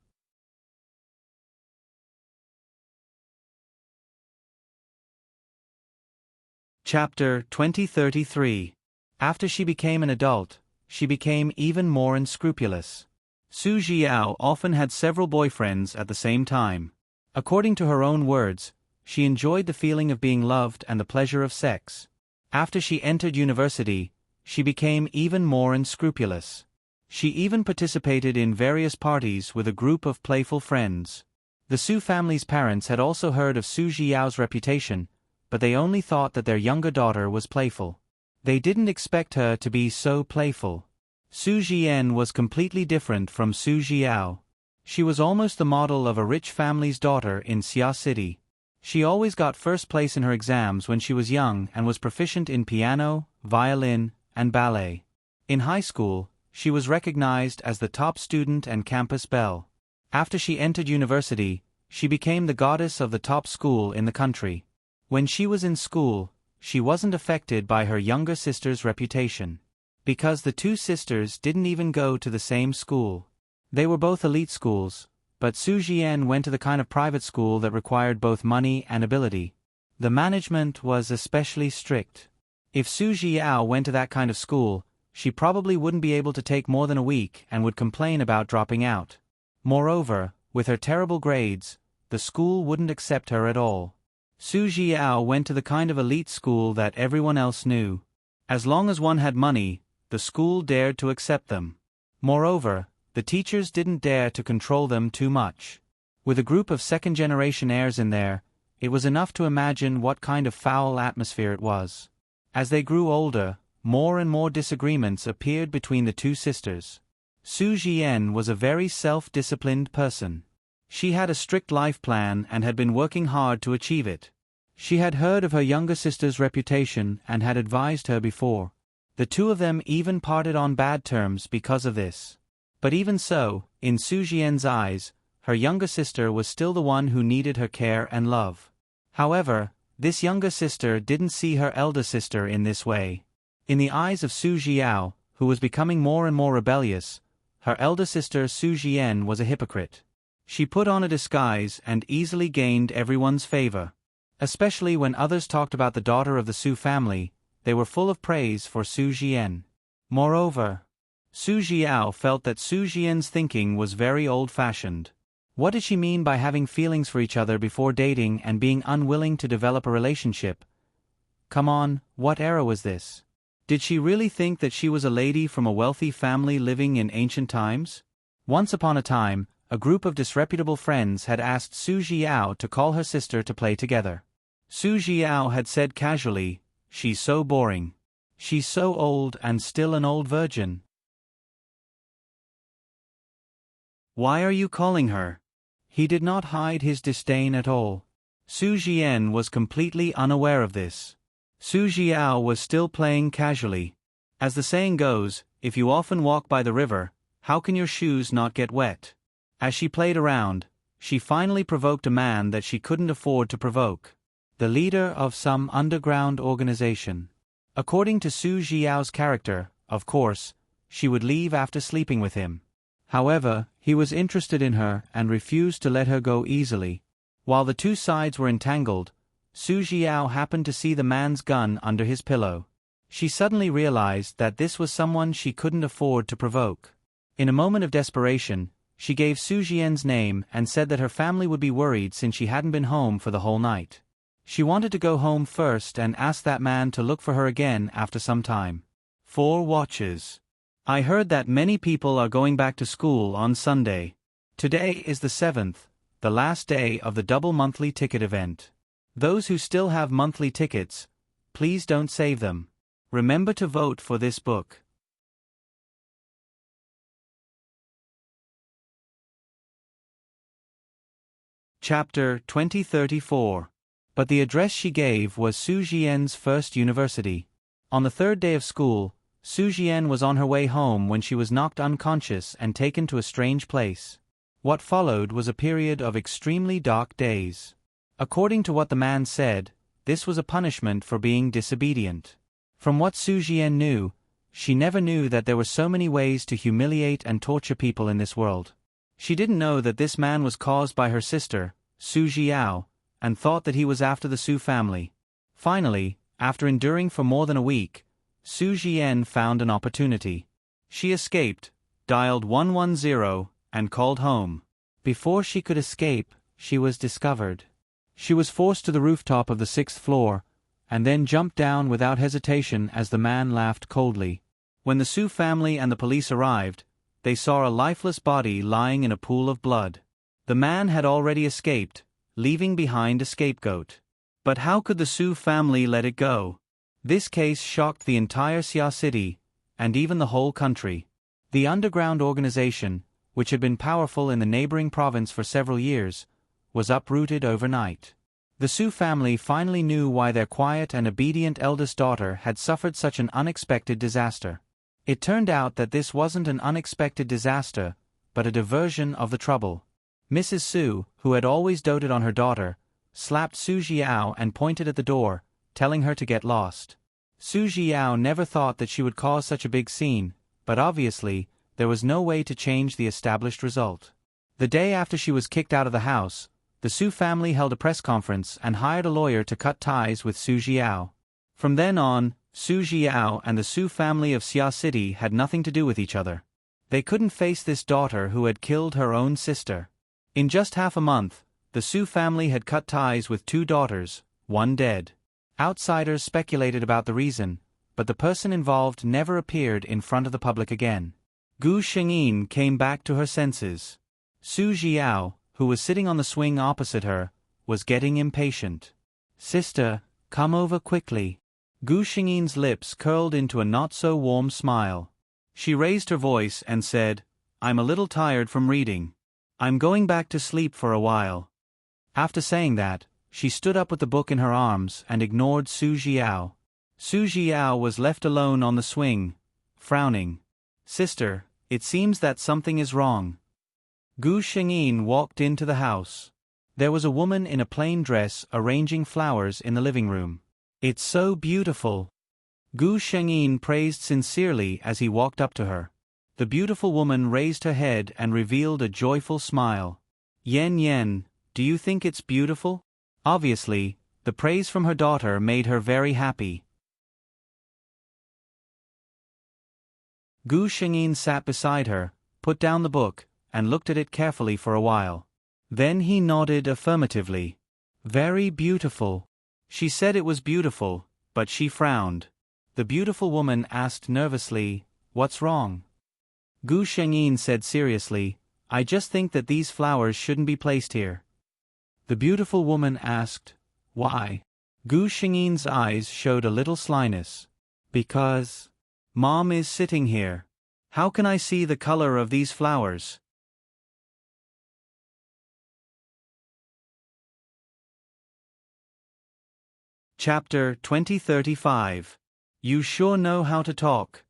Chapter 2033. After she became an adult, she became even more unscrupulous. Su Jiao often had several boyfriends at the same time. According to her own words, she enjoyed the feeling of being loved and the pleasure of sex. After she entered university, she became even more unscrupulous. She even participated in various parties with a group of playful friends. The Su family's parents had also heard of Su Jiao's reputation, but they only thought that their younger daughter was playful. They didn't expect her to be so playful. Su Jian was completely different from Su Jiao. She was almost the model of a rich family's daughter in Xia City. She always got first place in her exams when she was young and was proficient in piano, violin, and ballet. In high school, she was recognized as the top student and campus belle. After she entered university, she became the goddess of the top school in the country. When she was in school, she wasn't affected by her younger sister's reputation. Because the two sisters didn't even go to the same school. They were both elite schools, but Su Jian went to the kind of private school that required both money and ability. The management was especially strict. If Su Jiao went to that kind of school, she probably wouldn't be able to take more than a week and would complain about dropping out. Moreover, with her terrible grades, the school wouldn't accept her at all. Su Jiao went to the kind of elite school that everyone else knew. As long as one had money, the school dared to accept them. Moreover, the teachers didn't dare to control them too much. With a group of second-generation heirs in there, it was enough to imagine what kind of foul atmosphere it was. As they grew older, more and more disagreements appeared between the two sisters. Su Jian was a very self-disciplined person. She had a strict life plan and had been working hard to achieve it. She had heard of her younger sister's reputation and had advised her before. The two of them even parted on bad terms because of this. But even so, in Su Jian's eyes, her younger sister was still the one who needed her care and love. However, this younger sister didn't see her elder sister in this way. In the eyes of Su Jiao, who was becoming more and more rebellious, her elder sister Su Jian was a hypocrite. She put on a disguise and easily gained everyone's favor. Especially when others talked about the daughter of the Su family, they were full of praise for Su Jian. Moreover, Su Jiao felt that Su Jian's thinking was very old-fashioned. What did she mean by having feelings for each other before dating and being unwilling to develop a relationship? Come on, what era was this? Did she really think that she was a lady from a wealthy family living in ancient times? Once upon a time, a group of disreputable friends had asked Su Jiao to call her sister to play together. Su Jiao had said casually, "She's so boring. She's so old and still an old virgin. Why are you calling her?" He did not hide his disdain at all. Su Jian was completely unaware of this. Su Jiao was still playing casually. As the saying goes, if you often walk by the river, how can your shoes not get wet? As she played around, she finally provoked a man that she couldn't afford to provoke. The leader of some underground organization. According to Su Jiao's character, of course, she would leave after sleeping with him. However, he was interested in her and refused to let her go easily. While the two sides were entangled, Su Jiao happened to see the man's gun under his pillow. She suddenly realized that this was someone she couldn't afford to provoke. In a moment of desperation, she gave Su Jian's name and said that her family would be worried since she hadn't been home for the whole night. She wanted to go home first and asked that man to look for her again after some time. 4 watches. I heard that many people are going back to school on Sunday. Today is the 7th, the last day of the double monthly ticket event. Those who still have monthly tickets, please don't save them. Remember to vote for this book. Chapter 2034. But the address she gave was Su Jian's first university. On the 3rd day of school, Su Jian was on her way home when she was knocked unconscious and taken to a strange place. What followed was a period of extremely dark days. According to what the man said, this was a punishment for being disobedient. From what Su Jian knew, she never knew that there were so many ways to humiliate and torture people in this world. She didn't know that this man was caused by her sister, Su Jiao, and thought that he was after the Su family. Finally, after enduring for more than a week, Su Jian found an opportunity. She escaped, dialed 110, and called home. Before she could escape, she was discovered. She was forced to the rooftop of the 6th floor, and then jumped down without hesitation as the man laughed coldly. When the Su family and the police arrived, they saw a lifeless body lying in a pool of blood. The man had already escaped, leaving behind a scapegoat. But how could the Su family let it go? This case shocked the entire Xia city, and even the whole country. The underground organization, which had been powerful in the neighboring province for several years, was uprooted overnight. The Su family finally knew why their quiet and obedient eldest daughter had suffered such an unexpected disaster. It turned out that this wasn't an unexpected disaster, but a diversion of the trouble. Mrs. Su, who had always doted on her daughter, slapped Su Jiao and pointed at the door, telling her to get lost. Su Jiao never thought that she would cause such a big scene, but obviously, there was no way to change the established result. The day after she was kicked out of the house, the Su family held a press conference and hired a lawyer to cut ties with Su Jiao. From then on, Su Jiao and the Su family of Xia City had nothing to do with each other. They couldn't face this daughter who had killed her own sister. In just half a month, the Su family had cut ties with 2 daughters, one dead. Outsiders speculated about the reason, but the person involved never appeared in front of the public again. Gu Shengyin came back to her senses. Su Jiao, who was sitting on the swing opposite her, was getting impatient. "Sister, come over quickly." Gu Shengyin's lips curled into a not-so-warm smile. She raised her voice and said, "I'm a little tired from reading. I'm going back to sleep for a while." After saying that, she stood up with the book in her arms and ignored Su Jiao. Su Jiao was left alone on the swing, frowning. "Sister, it seems that something is wrong." Gu Shengyin walked into the house. There was a woman in a plain dress arranging flowers in the living room. "It's so beautiful." Gu Shengyin praised sincerely as he walked up to her. The beautiful woman raised her head and revealed a joyful smile. "Yen Yen, do you think it's beautiful?" Obviously, the praise from her daughter made her very happy. Gu Shengyin sat beside her, put down the book, and looked at it carefully for a while. Then he nodded affirmatively. "Very beautiful." She said it was beautiful, but she frowned. The beautiful woman asked nervously, "What's wrong?" Gu Shengyin said seriously, "I just think that these flowers shouldn't be placed here." The beautiful woman asked, "Why?" Gu Shengyin's eyes showed a little slyness. "Because Mom is sitting here. How can I see the color of these flowers?" Chapter 2035. You sure know how to talk.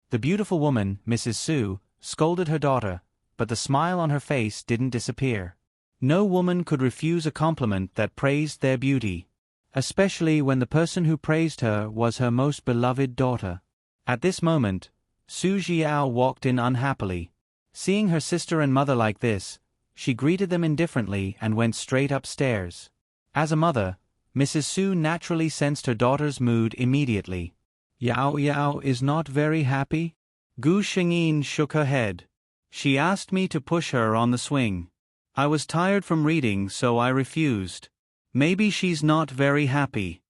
The beautiful woman, Mrs. Su, scolded her daughter, but the smile on her face didn't disappear. No woman could refuse a compliment that praised their beauty, especially when the person who praised her was her most beloved daughter. At this moment, Su Jiao walked in unhappily. Seeing her sister and mother like this, she greeted them indifferently and went straight upstairs. As a mother, Mrs. Su naturally sensed her daughter's mood immediately. "Yao Yao is not very happy?" Gu Shengyin shook her head. "She asked me to push her on the swing. I was tired from reading, so I refused. Maybe she's not very happy."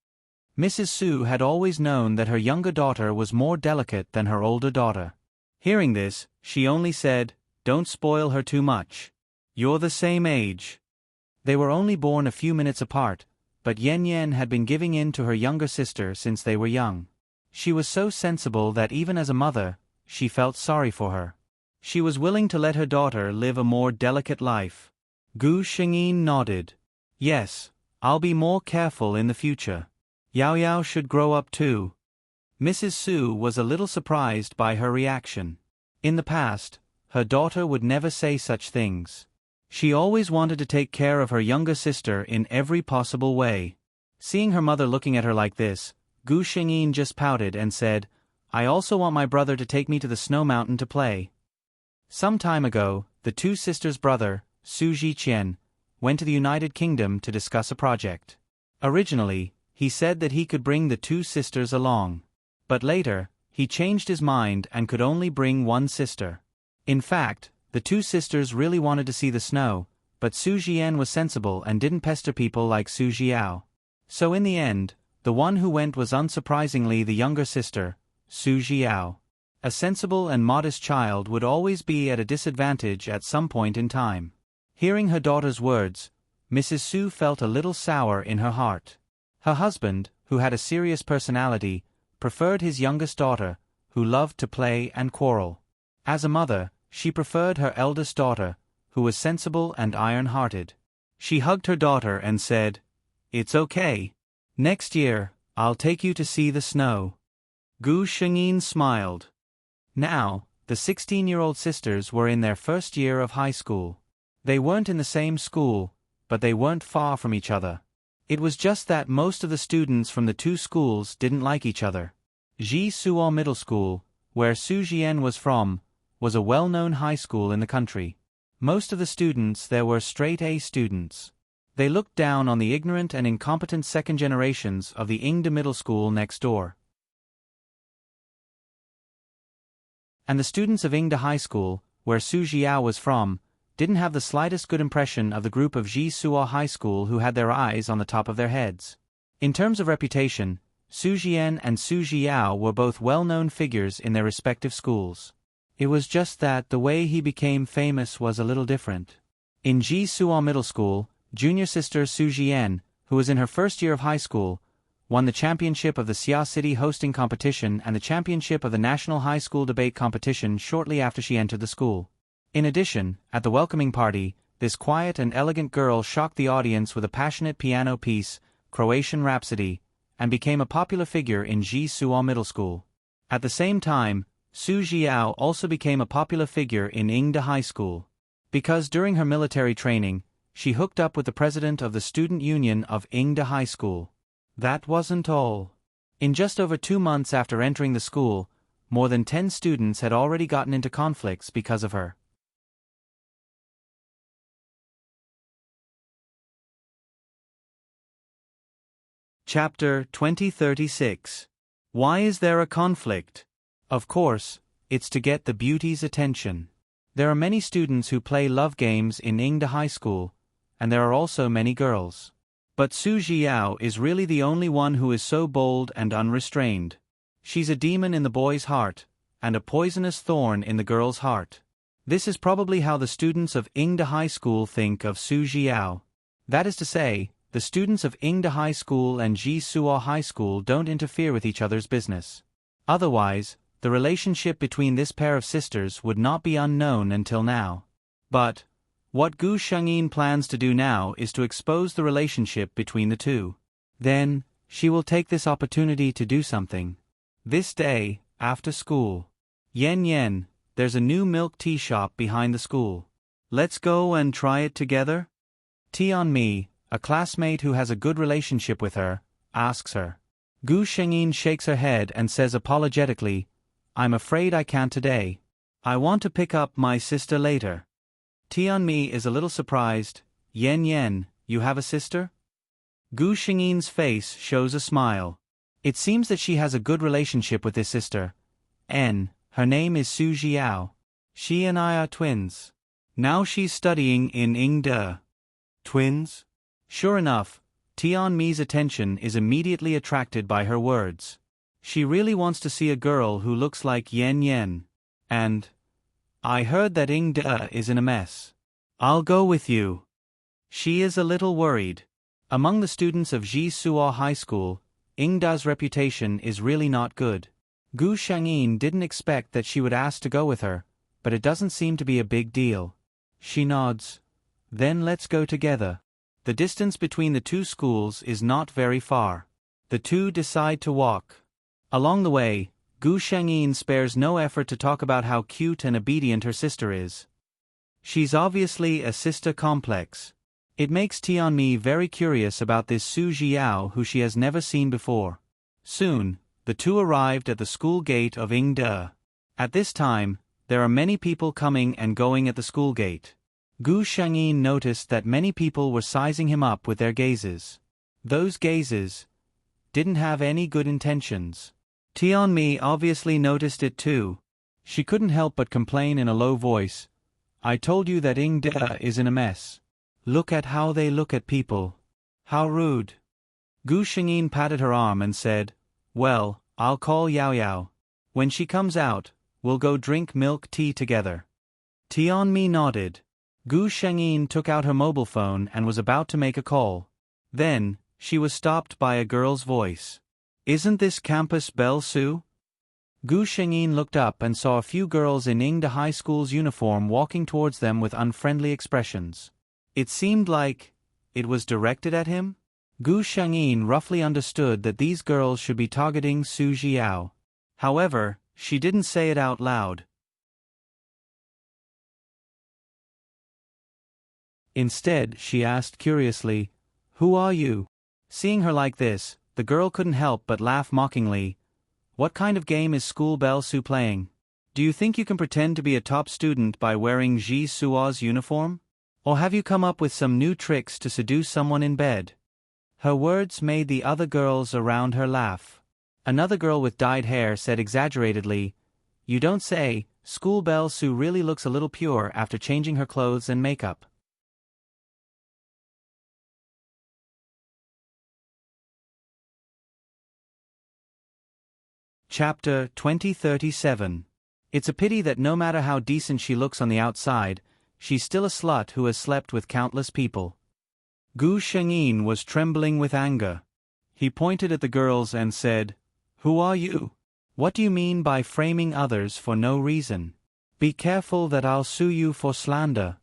Mrs. Su had always known that her younger daughter was more delicate than her older daughter. Hearing this, she only said, "Don't spoil her too much. You're the same age." They were only born a few minutes apart, but Yan Yan had been giving in to her younger sister since they were young. She was so sensible that even as a mother, she felt sorry for her. She was willing to let her daughter live a more delicate life. Gu Shengyin nodded. "Yes, I'll be more careful in the future. Yao Yao should grow up too." Mrs. Su was a little surprised by her reaction. In the past, her daughter would never say such things. She always wanted to take care of her younger sister in every possible way. Seeing her mother looking at her like this, Gu Shengyin just pouted and said, "I also want my brother to take me to the snow mountain to play." Some time ago, the two sisters' brother, Su Zhiqian, went to the United Kingdom to discuss a project. Originally, he said that he could bring the two sisters along. But later, he changed his mind and could only bring one sister. In fact, the two sisters really wanted to see the snow, but Su Zhian was sensible and didn't pester people like Su Zhiao. So in the end, the one who went was unsurprisingly the younger sister, Su Zhiao. A sensible and modest child would always be at a disadvantage at some point in time. Hearing her daughter's words, Mrs. Su felt a little sour in her heart. Her husband, who had a serious personality, preferred his youngest daughter, who loved to play and quarrel. As a mother, she preferred her eldest daughter, who was sensible and iron-hearted. She hugged her daughter and said, "It's okay. Next year, I'll take you to see the snow." Gu Shengyin smiled. Now, the 16-year-old sisters were in their first year of high school. They weren't in the same school, but they weren't far from each other. It was just that most of the students from the two schools didn't like each other. Ji Suo Middle School, where Su Zhian was from, was a well-known high school in the country. Most of the students there were straight-A students. They looked down on the ignorant and incompetent second generations of the Yingde Middle School next door. And the students of Yingde High School, where Su Zhiao was from, didn't have the slightest good impression of the group of Ji Suo High School who had their eyes on the top of their heads. In terms of reputation, Su Zhian and Su Zhiao were both well-known figures in their respective schools. It was just that the way he became famous was a little different. In Ji Suo Middle School, junior sister Su Zhian, who was in her first year of high school, won the championship of the Xia City hosting competition and the championship of the National High School Debate competition shortly after she entered the school. In addition, at the welcoming party, this quiet and elegant girl shocked the audience with a passionate piano piece, Croatian Rhapsody, and became a popular figure in Ji Suo Middle School. At the same time, Su Zhiao also became a popular figure in Yingde High School. Because during her military training, she hooked up with the president of the student union of Yingde High School. That wasn't all. In just over 2 months after entering the school, more than 10 students had already gotten into conflicts because of her. Chapter 2036. Why is there a conflict? Of course, it's to get the beauty's attention. There are many students who play love games in Yingde High School, and there are also many girls. But Su Zhiao is really the only one who is so bold and unrestrained. She's a demon in the boy's heart, and a poisonous thorn in the girl's heart. This is probably how the students of Yingde High School think of Su Zhiao. That is to say, the students of Yingde High School and Ji Suo High School don't interfere with each other's business. Otherwise, the relationship between this pair of sisters would not be unknown until now. But what Gu Shengyin plans to do now is to expose the relationship between the two. Then, she will take this opportunity to do something. This day, after school. Yen Yen, there's a new milk tea shop behind the school. Let's go and try it together? Tianmi, a classmate who has a good relationship with her, asks her. Gu Shengyin shakes her head and says apologetically, "I'm afraid I can't today. I want to pick up my sister later." Tianmi is a little surprised. "Yen Yen, you have a sister?" Gu Shengyin's face shows a smile. It seems that she has a good relationship with this sister. Her name is Su Zhiao. She and I are twins. Now she's studying in Yingde. Twins? Sure enough, Tianmi's attention is immediately attracted by her words. She really wants to see a girl who looks like Yen Yen. And I heard that Yingde is in a mess. I'll go with you. She is a little worried. Among the students of Jisuo High School, Yingde's reputation is really not good. Gu Shangyin didn't expect that she would ask to go with her, but it doesn't seem to be a big deal. She nods. Then let's go together. The distance between the two schools is not very far. The two decide to walk. Along the way, Gu Shangyin spares no effort to talk about how cute and obedient her sister is. She's obviously a sister complex. It makes Tianmi very curious about this Su Jiao who she has never seen before. Soon, the two arrived at the school gate of Yingde. At this time, there are many people coming and going at the school gate. Gu Shangyin noticed that many people were sizing him up with their gazes. Those gazes didn't have any good intentions. Tianmi obviously noticed it too. She couldn't help but complain in a low voice. I told you that Yingde is in a mess. Look at how they look at people. How rude. Gu Shangyin patted her arm and said, well, I'll call Yao Yao. When she comes out, we'll go drink milk tea together. Tianmi nodded. Gu Shangyin took out her mobile phone and was about to make a call. Then, she was stopped by a girl's voice. Isn't this campus Belle Su? Gu Shangyin looked up and saw a few girls in Yingde High School's uniform walking towards them with unfriendly expressions. It seemed like it was directed at him. Gu Shangyin roughly understood that these girls should be targeting Su Jiao. However, she didn't say it out loud. Instead, she asked curiously, who are you? Seeing her like this, the girl couldn't help but laugh mockingly. What kind of game is School Belle Su playing? Do you think you can pretend to be a top student by wearing Ji Suo's uniform? Or have you come up with some new tricks to seduce someone in bed? Her words made the other girls around her laugh. Another girl with dyed hair said exaggeratedly, you don't say, School Belle Su really looks a little pure after changing her clothes and makeup. Chapter 2037. It's a pity that no matter how decent she looks on the outside, she's still a slut who has slept with countless people. Gu Shangyin was trembling with anger. He pointed at the girls and said, who are you? What do you mean by framing others for no reason? Be careful that I'll sue you for slander.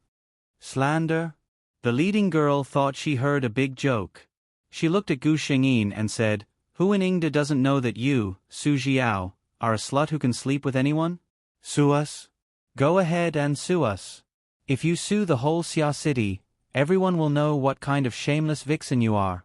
Slander? The leading girl thought she heard a big joke. She looked at Gu Shangyin and said, who in Yingde doesn't know that you, Su Jiao, are a slut who can sleep with anyone? Sue us? Go ahead and sue us. If you sue the whole Xia city, everyone will know what kind of shameless vixen you are.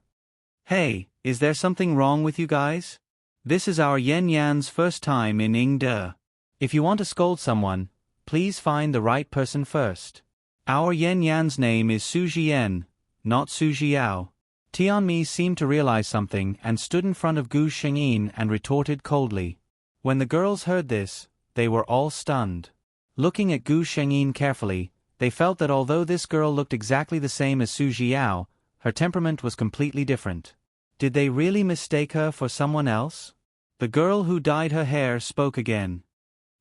Hey, is there something wrong with you guys? This is our Yen Yan's first time in Yingde. If you want to scold someone, please find the right person first. Our Yen Yan's name is Su Jian, not Su Jiao. Tianmi seemed to realize something and stood in front of Gu Shangyin and retorted coldly. When the girls heard this, they were all stunned. Looking at Gu Shangyin carefully, they felt that although this girl looked exactly the same as Su Jiao, her temperament was completely different. Did they really mistake her for someone else? The girl who dyed her hair spoke again.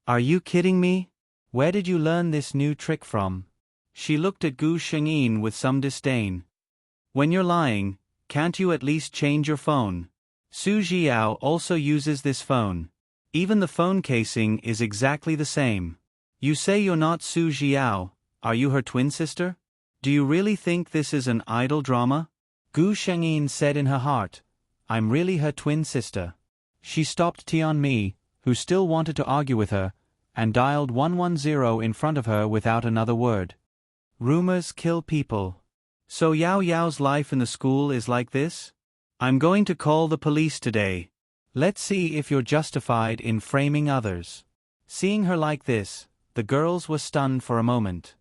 Are you kidding me? Where did you learn this new trick from? She looked at Gu Shangyin with some disdain. When you're lying, can't you at least change your phone? Su Jiao also uses this phone. Even the phone casing is exactly the same. You say you're not Su Jiao, are you her twin sister? Do you really think this is an idle drama? Gu Shangyin said in her heart, I'm really her twin sister. She stopped Tianmi, who still wanted to argue with her, and dialed 110 in front of her without another word. Rumors kill people. So Yao Yao's life in the school is like this? I'm going to call the police today. Let's see if you're justified in framing others. Seeing her like this, the girls were stunned for a moment.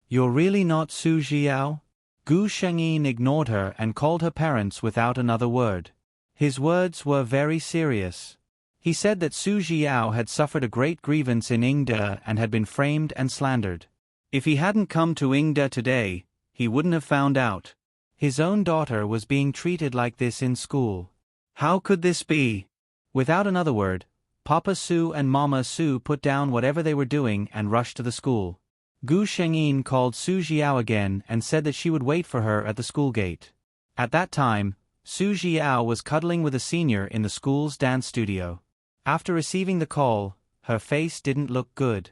You're really not Su Jiao? Gu Shangyin ignored her and called her parents without another word. His words were very serious. He said that Su Jiao had suffered a great grievance in Yingde and had been framed and slandered. If he hadn't come to Yingde today, he wouldn't have found out. His own daughter was being treated like this in school. How could this be? Without another word, Papa Su and Mama Su put down whatever they were doing and rushed to the school. Gu Shengyin called Su Jiao again and said that she would wait for her at the school gate. At that time, Su Jiao was cuddling with a senior in the school's dance studio. After receiving the call, her face didn't look good.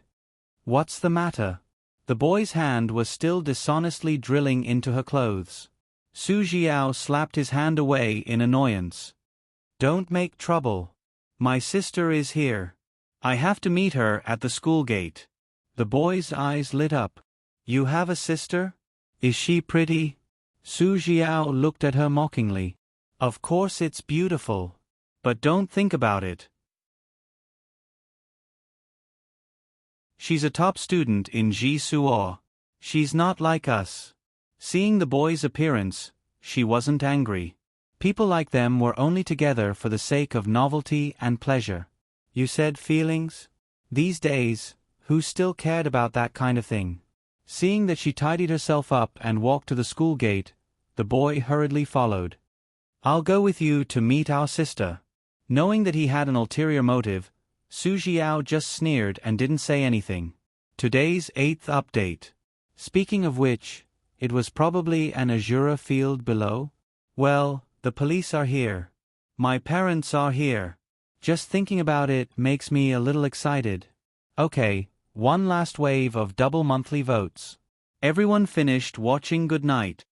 What's the matter? The boy's hand was still dishonestly drilling into her clothes. Su Jiao slapped his hand away in annoyance. Don't make trouble. My sister is here. I have to meet her at the school gate. The boy's eyes lit up. You have a sister? Is she pretty? Su Jiao looked at her mockingly. Of course it's beautiful. But don't think about it. She's a top student in Ji Suo. She's not like us. Seeing the boy's appearance, she wasn't angry. People like them were only together for the sake of novelty and pleasure. You said feelings? These days, who still cared about that kind of thing? Seeing that she tidied herself up and walked to the school gate, the boy hurriedly followed. I'll go with you to meet our sister. Knowing that he had an ulterior motive, Su Jiao just sneered and didn't say anything. Today's 8th update. Speaking of which, it was probably an Azura field below? Well, the police are here. My parents are here. Just thinking about it makes me a little excited. Okay, one last wave of double monthly votes. Everyone finished watching. Good night.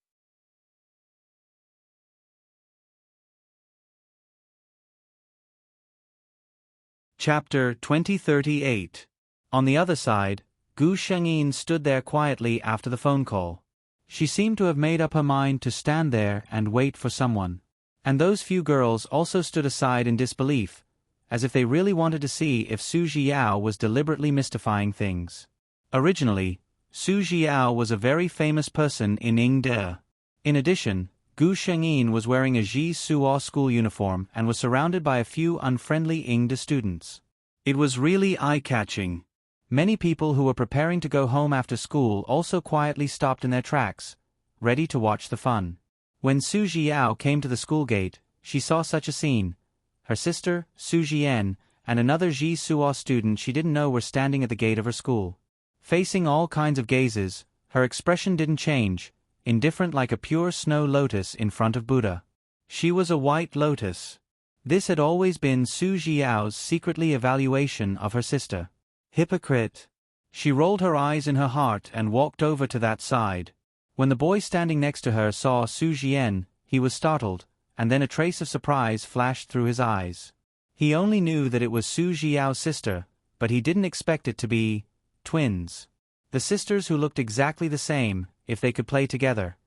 Chapter 2038. On the other side, Gu Shengyin stood there quietly after the phone call. She seemed to have made up her mind to stand there and wait for someone. And those few girls also stood aside in disbelief, as if they really wanted to see if Su Jiao was deliberately mystifying things. Originally, Su Jiao was a very famous person in Yingde. In addition, Gu Shengyin was wearing a Ji Suo school uniform and was surrounded by a few unfriendly Yingde students. It was really eye-catching. Many people who were preparing to go home after school also quietly stopped in their tracks, ready to watch the fun. When Su Jiao came to the school gate, she saw such a scene. Her sister, Su Jian, and another Ji Suo student she didn't know were standing at the gate of her school. Facing all kinds of gazes, her expression didn't change, indifferent like a pure snow lotus in front of Buddha. She was a white lotus. This had always been Su Jiao's secretly evaluation of her sister. Hypocrite. She rolled her eyes in her heart and walked over to that side. When the boy standing next to her saw Su Jian, he was startled, and then a trace of surprise flashed through his eyes. He only knew that it was Su Jiao's sister, but he didn't expect it to be twins. The sisters who looked exactly the same, if they could play together.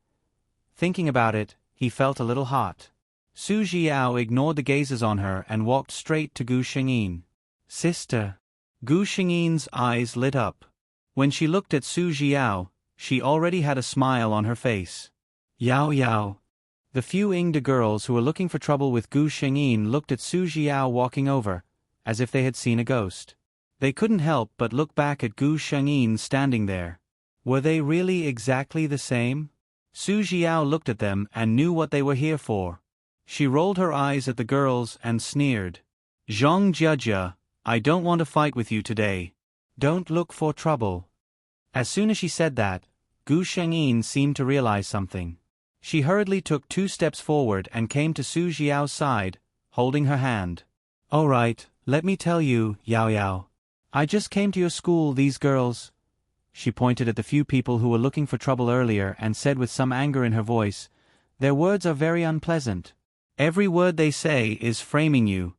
Thinking about it, he felt a little hot. Su Jiao ignored the gazes on her and walked straight to Gu Shengyin. Sister. Gu Shengyin's eyes lit up. When she looked at Su Jiao, she already had a smile on her face. Yao Yao. The few Yingde girls who were looking for trouble with Gu Shengyin looked at Su Jiao walking over, as if they had seen a ghost. They couldn't help but look back at Gu Shengyin standing there. Were they really exactly the same? Su Jiao looked at them and knew what they were here for. She rolled her eyes at the girls and sneered. Zhang Jiajia, I don't want to fight with you today. Don't look for trouble. As soon as she said that, Gu Shengyin seemed to realize something. She hurriedly took 2 steps forward and came to Su Jiao's side, holding her hand. All right, let me tell you, Yao Yao. I just came to your school. These girls. She pointed at the few people who were looking for trouble earlier and said with some anger in her voice, their words are very unpleasant. Every word they say is framing you.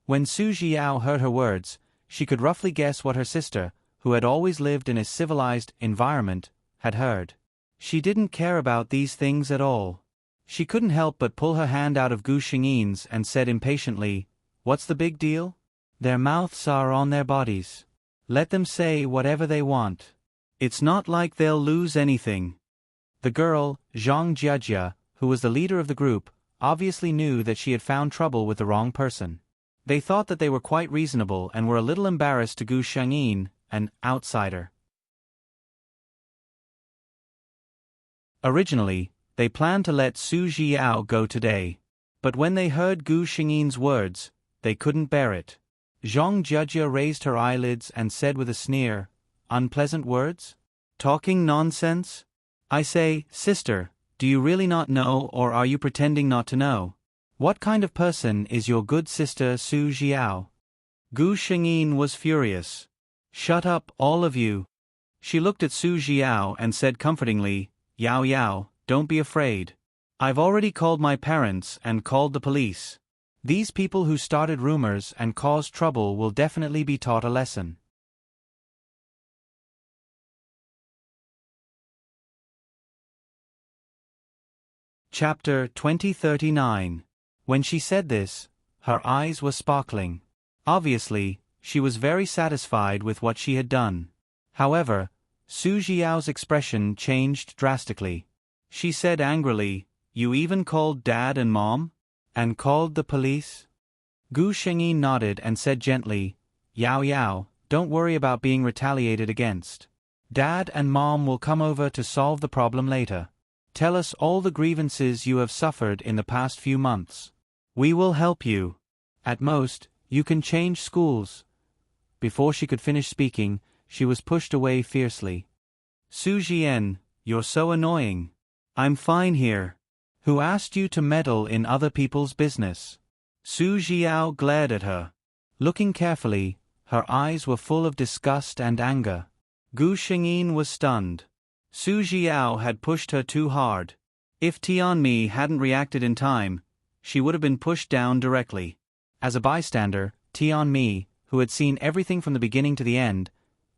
When Su Jiao heard her words, she could roughly guess what her sister, who had always lived in a civilized environment, had heard. She didn't care about these things at all. She couldn't help but pull her hand out of Gu Shengyin's and said impatiently, What's the big deal? Their mouths are on their bodies. Let them say whatever they want. It's not like they'll lose anything. The girl, Zhang Jiajia, who was the leader of the group, obviously knew that she had found trouble with the wrong person. They thought that they were quite reasonable and were a little embarrassed to Gu Shengyin, an outsider. Originally, They planned to let Su Jiao go today. But when they heard Gu Xingyin's words, they couldn't bear it. Zhang Jia raised her eyelids and said with a sneer, "Unpleasant words? Talking nonsense? I say, sister, do you really not know, or are you pretending not to know? What kind of person is your good sister Su Jiao?" Gu Xingyin was furious. "Shut up, all of you." She looked at Su Jiao and said comfortingly, "Yao Yao, don't be afraid. I've already called my parents and called the police. These people who started rumors and caused trouble will definitely be taught a lesson." Chapter 2039. When she said this, her eyes were sparkling. Obviously, she was very satisfied with what she had done. However, Su Jiao's expression changed drastically. She said angrily, "You even called Dad and Mom? And called the police?" Gu Shengyi nodded and said gently, "Yao Yao, don't worry about being retaliated against. Dad and Mom will come over to solve the problem later. Tell us all the grievances you have suffered in the past few months. We will help you. At most, you can change schools." Before she could finish speaking, she was pushed away fiercely. "Su Jian, you're so annoying. I'm fine here. Who asked you to meddle in other people's business?" Su Jiao glared at her. Looking carefully, her eyes were full of disgust and anger. Gu Xingyin was stunned. Su Jiao had pushed her too hard. If Tianmi hadn't reacted in time, she would have been pushed down directly. As a bystander, Tianmi, who had seen everything from the beginning to the end,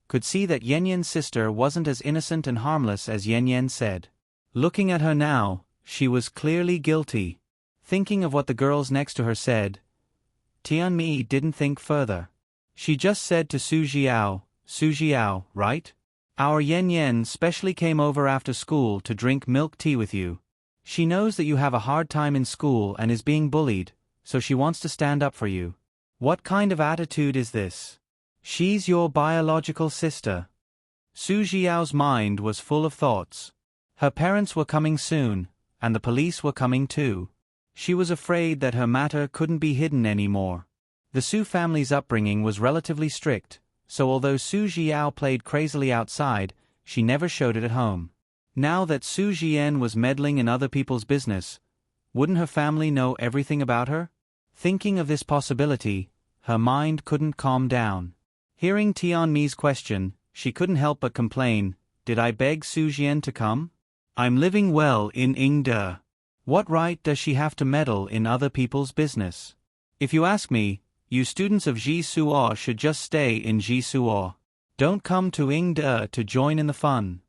could see that Yan Yan's sister wasn't as innocent and harmless as Yan Yan said. Looking at her now, she was clearly guilty. Thinking of what the girls next to her said, Tianmi didn't think further. She just said to Su Jiao, right? Our Yan Yan specially came over after school to drink milk tea with you. She knows that you have a hard time in school and is being bullied, so she wants to stand up for you. What kind of attitude is this? She's your biological sister." Su Jiao's mind was full of thoughts. Her parents were coming soon, and the police were coming too. She was afraid that her matter couldn't be hidden anymore. The Su family's upbringing was relatively strict, so although Su Jiao played crazily outside, she never showed it at home. Now that Su Jian was meddling in other people's business, wouldn't her family know everything about her? Thinking of this possibility, her mind couldn't calm down. Hearing Tianmi's question, she couldn't help but complain, "Did I beg Su Jian to come? I'm living well in Yingde. What right does she have to meddle in other people's business? If you ask me, you students of Jisuo should just stay in Jisuo. Don't come to Yingde to join in the fun."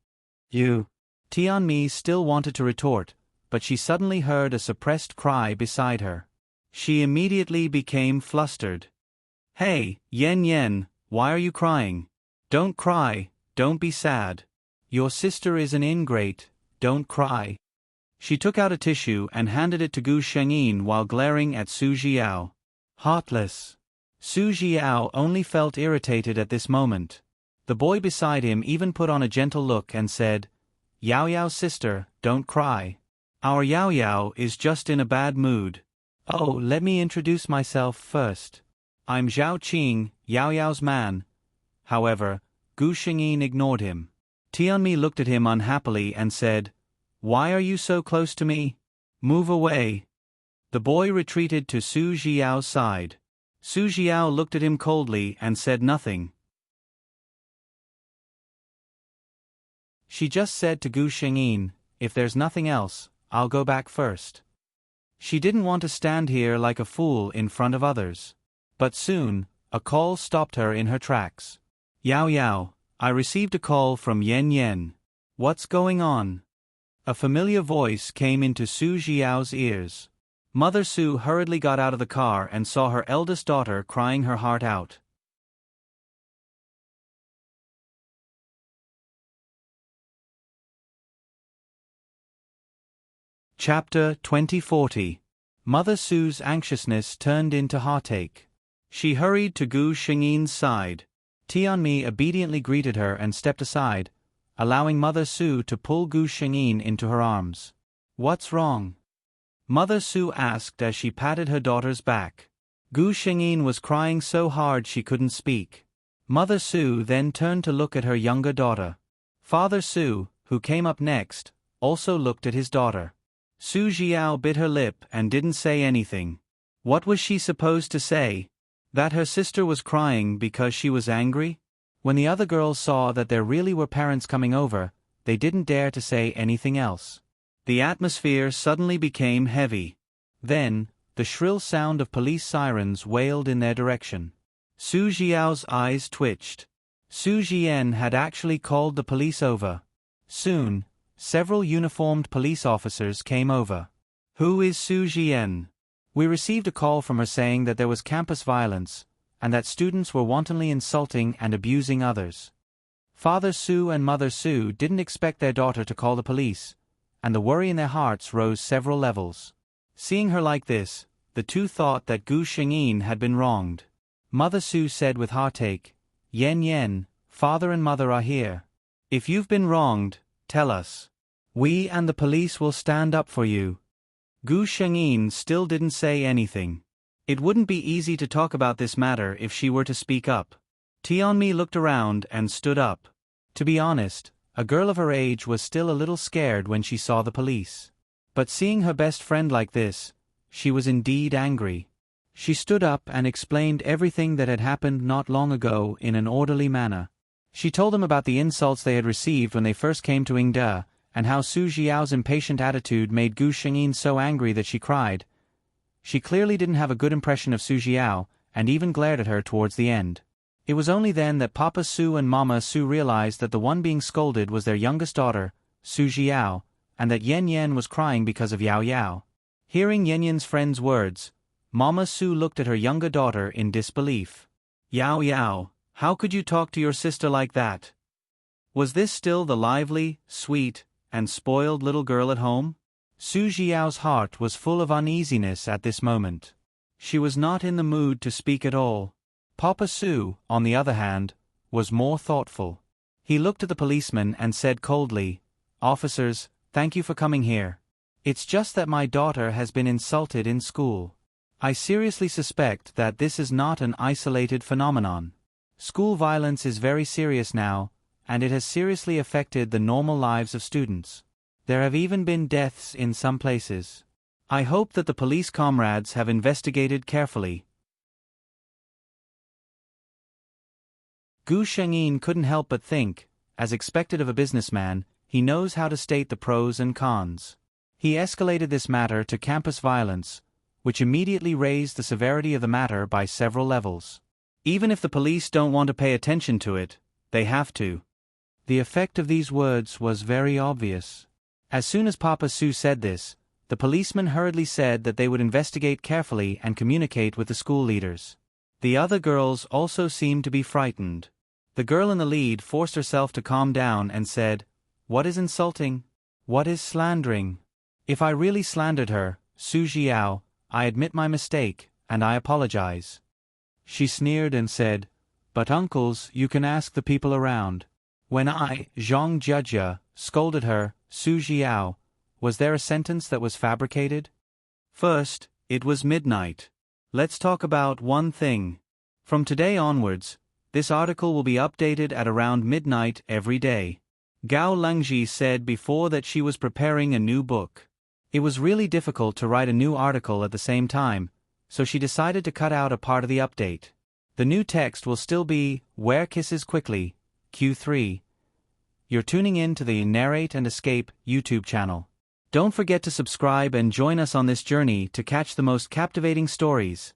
You. Tianmi still wanted to retort, but she suddenly heard a suppressed cry beside her. She immediately became flustered. "Hey, Yan Yan, why are you crying? Don't cry, don't be sad. Your sister is an ingrate, don't cry." She took out a tissue and handed it to Gu Shengyin while glaring at Su Jiao. Heartless. Su Jiao only felt irritated at this moment. The boy beside him even put on a gentle look and said, "Yao Yao's sister, don't cry. Our Yao Yao is just in a bad mood. Oh, let me introduce myself first. I'm Zhao Qing, Yao Yao's man." However, Gu Shengyin ignored him. Tianmi looked at him unhappily and said, "Why are you so close to me? Move away." The boy retreated to Su Jiao's side. Su Jiao looked at him coldly and said nothing. She just said to Gu Shengyin, "If there's nothing else, I'll go back first." She didn't want to stand here like a fool in front of others. But soon, a call stopped her in her tracks. "Yao Yao, I received a call from Yan Yan. What's going on?" A familiar voice came into Su Jiao's ears. Mother Su hurriedly got out of the car and saw her eldest daughter crying her heart out. Chapter 2040. Mother Su's anxiousness turned into heartache. She hurried to Gu Shengyin's side. Tianmi obediently greeted her and stepped aside, allowing Mother Su to pull Gu Shengyin into her arms. What's wrong? Mother Su asked as she patted her daughter's back. Gu Shengyin was crying so hard she couldn't speak. Mother Su then turned to look at her younger daughter. Father Su, who came up next, also looked at his daughter. Su Jiao bit her lip and didn't say anything. What was she supposed to say? That her sister was crying because she was angry? When the other girls saw that there really were parents coming over, they didn't dare to say anything else. The atmosphere suddenly became heavy. Then, the shrill sound of police sirens wailed in their direction. Su Jiao's eyes twitched. Su Jian had actually called the police over. Soon, several uniformed police officers came over. Who is Su Jian? We received a call from her saying that there was campus violence, and that students were wantonly insulting and abusing others. Father Su and Mother Su didn't expect their daughter to call the police, and the worry in their hearts rose several levels. Seeing her like this, the two thought that Gu Shengyin had been wronged. Mother Su said with heartache, "Yen Yen, father and mother are here. If you've been wronged, tell us. We and the police will stand up for you." Gu Shengyin still didn't say anything. It wouldn't be easy to talk about this matter if she were to speak up. Tianmi looked around and stood up. To be honest, a girl of her age was still a little scared when she saw the police. But seeing her best friend like this, she was indeed angry. She stood up and explained everything that had happened not long ago in an orderly manner. She told them about the insults they had received when they first came to Yingde, and how Su Jiao's impatient attitude made Gu Shengyin so angry that she cried. She clearly didn't have a good impression of Su Jiao, and even glared at her towards the end. It was only then that Papa Su and Mama Su realized that the one being scolded was their youngest daughter, Su Jiao, and that Yen Yen was crying because of Yao Yao. Hearing Yen Yen's friend's words, Mama Su looked at her younger daughter in disbelief. "Yao Yao, how could you talk to your sister like that?" Was this still the lively, sweet, and spoiled little girl at home? Su Jiao's heart was full of uneasiness at this moment. She was not in the mood to speak at all. Papa Su, on the other hand, was more thoughtful. He looked at the policeman and said coldly, "Officers, thank you for coming here. It's just that my daughter has been insulted in school. I seriously suspect that this is not an isolated phenomenon. School violence is very serious now, and it has seriously affected the normal lives of students. There have even been deaths in some places. I hope that the police comrades have investigated carefully." Gu Shengyin couldn't help but think, as expected of a businessman, he knows how to state the pros and cons. He escalated this matter to campus violence, which immediately raised the severity of the matter by several levels. Even if the police don't want to pay attention to it, they have to. The effect of these words was very obvious. As soon as Papa Su said this, the policeman hurriedly said that they would investigate carefully and communicate with the school leaders. The other girls also seemed to be frightened. The girl in the lead forced herself to calm down and said, "What is insulting? What is slandering? If I really slandered her, Su Jiao, I admit my mistake, and I apologize." She sneered and said, "But uncles, you can ask the people around. When I, Zhang Jia, scolded her, Su Jiao, was there a sentence that was fabricated? First, it was midnight. Let's talk about one thing. From today onwards, this article will be updated at around midnight every day." Gao Langji said before that she was preparing a new book. It was really difficult to write a new article at the same time, so she decided to cut out a part of the update. The new text will still be "Wear Kisses Quickly," Q3. You're tuning in to the Narrate and Escape YouTube channel. Don't forget to subscribe and join us on this journey to catch the most captivating stories.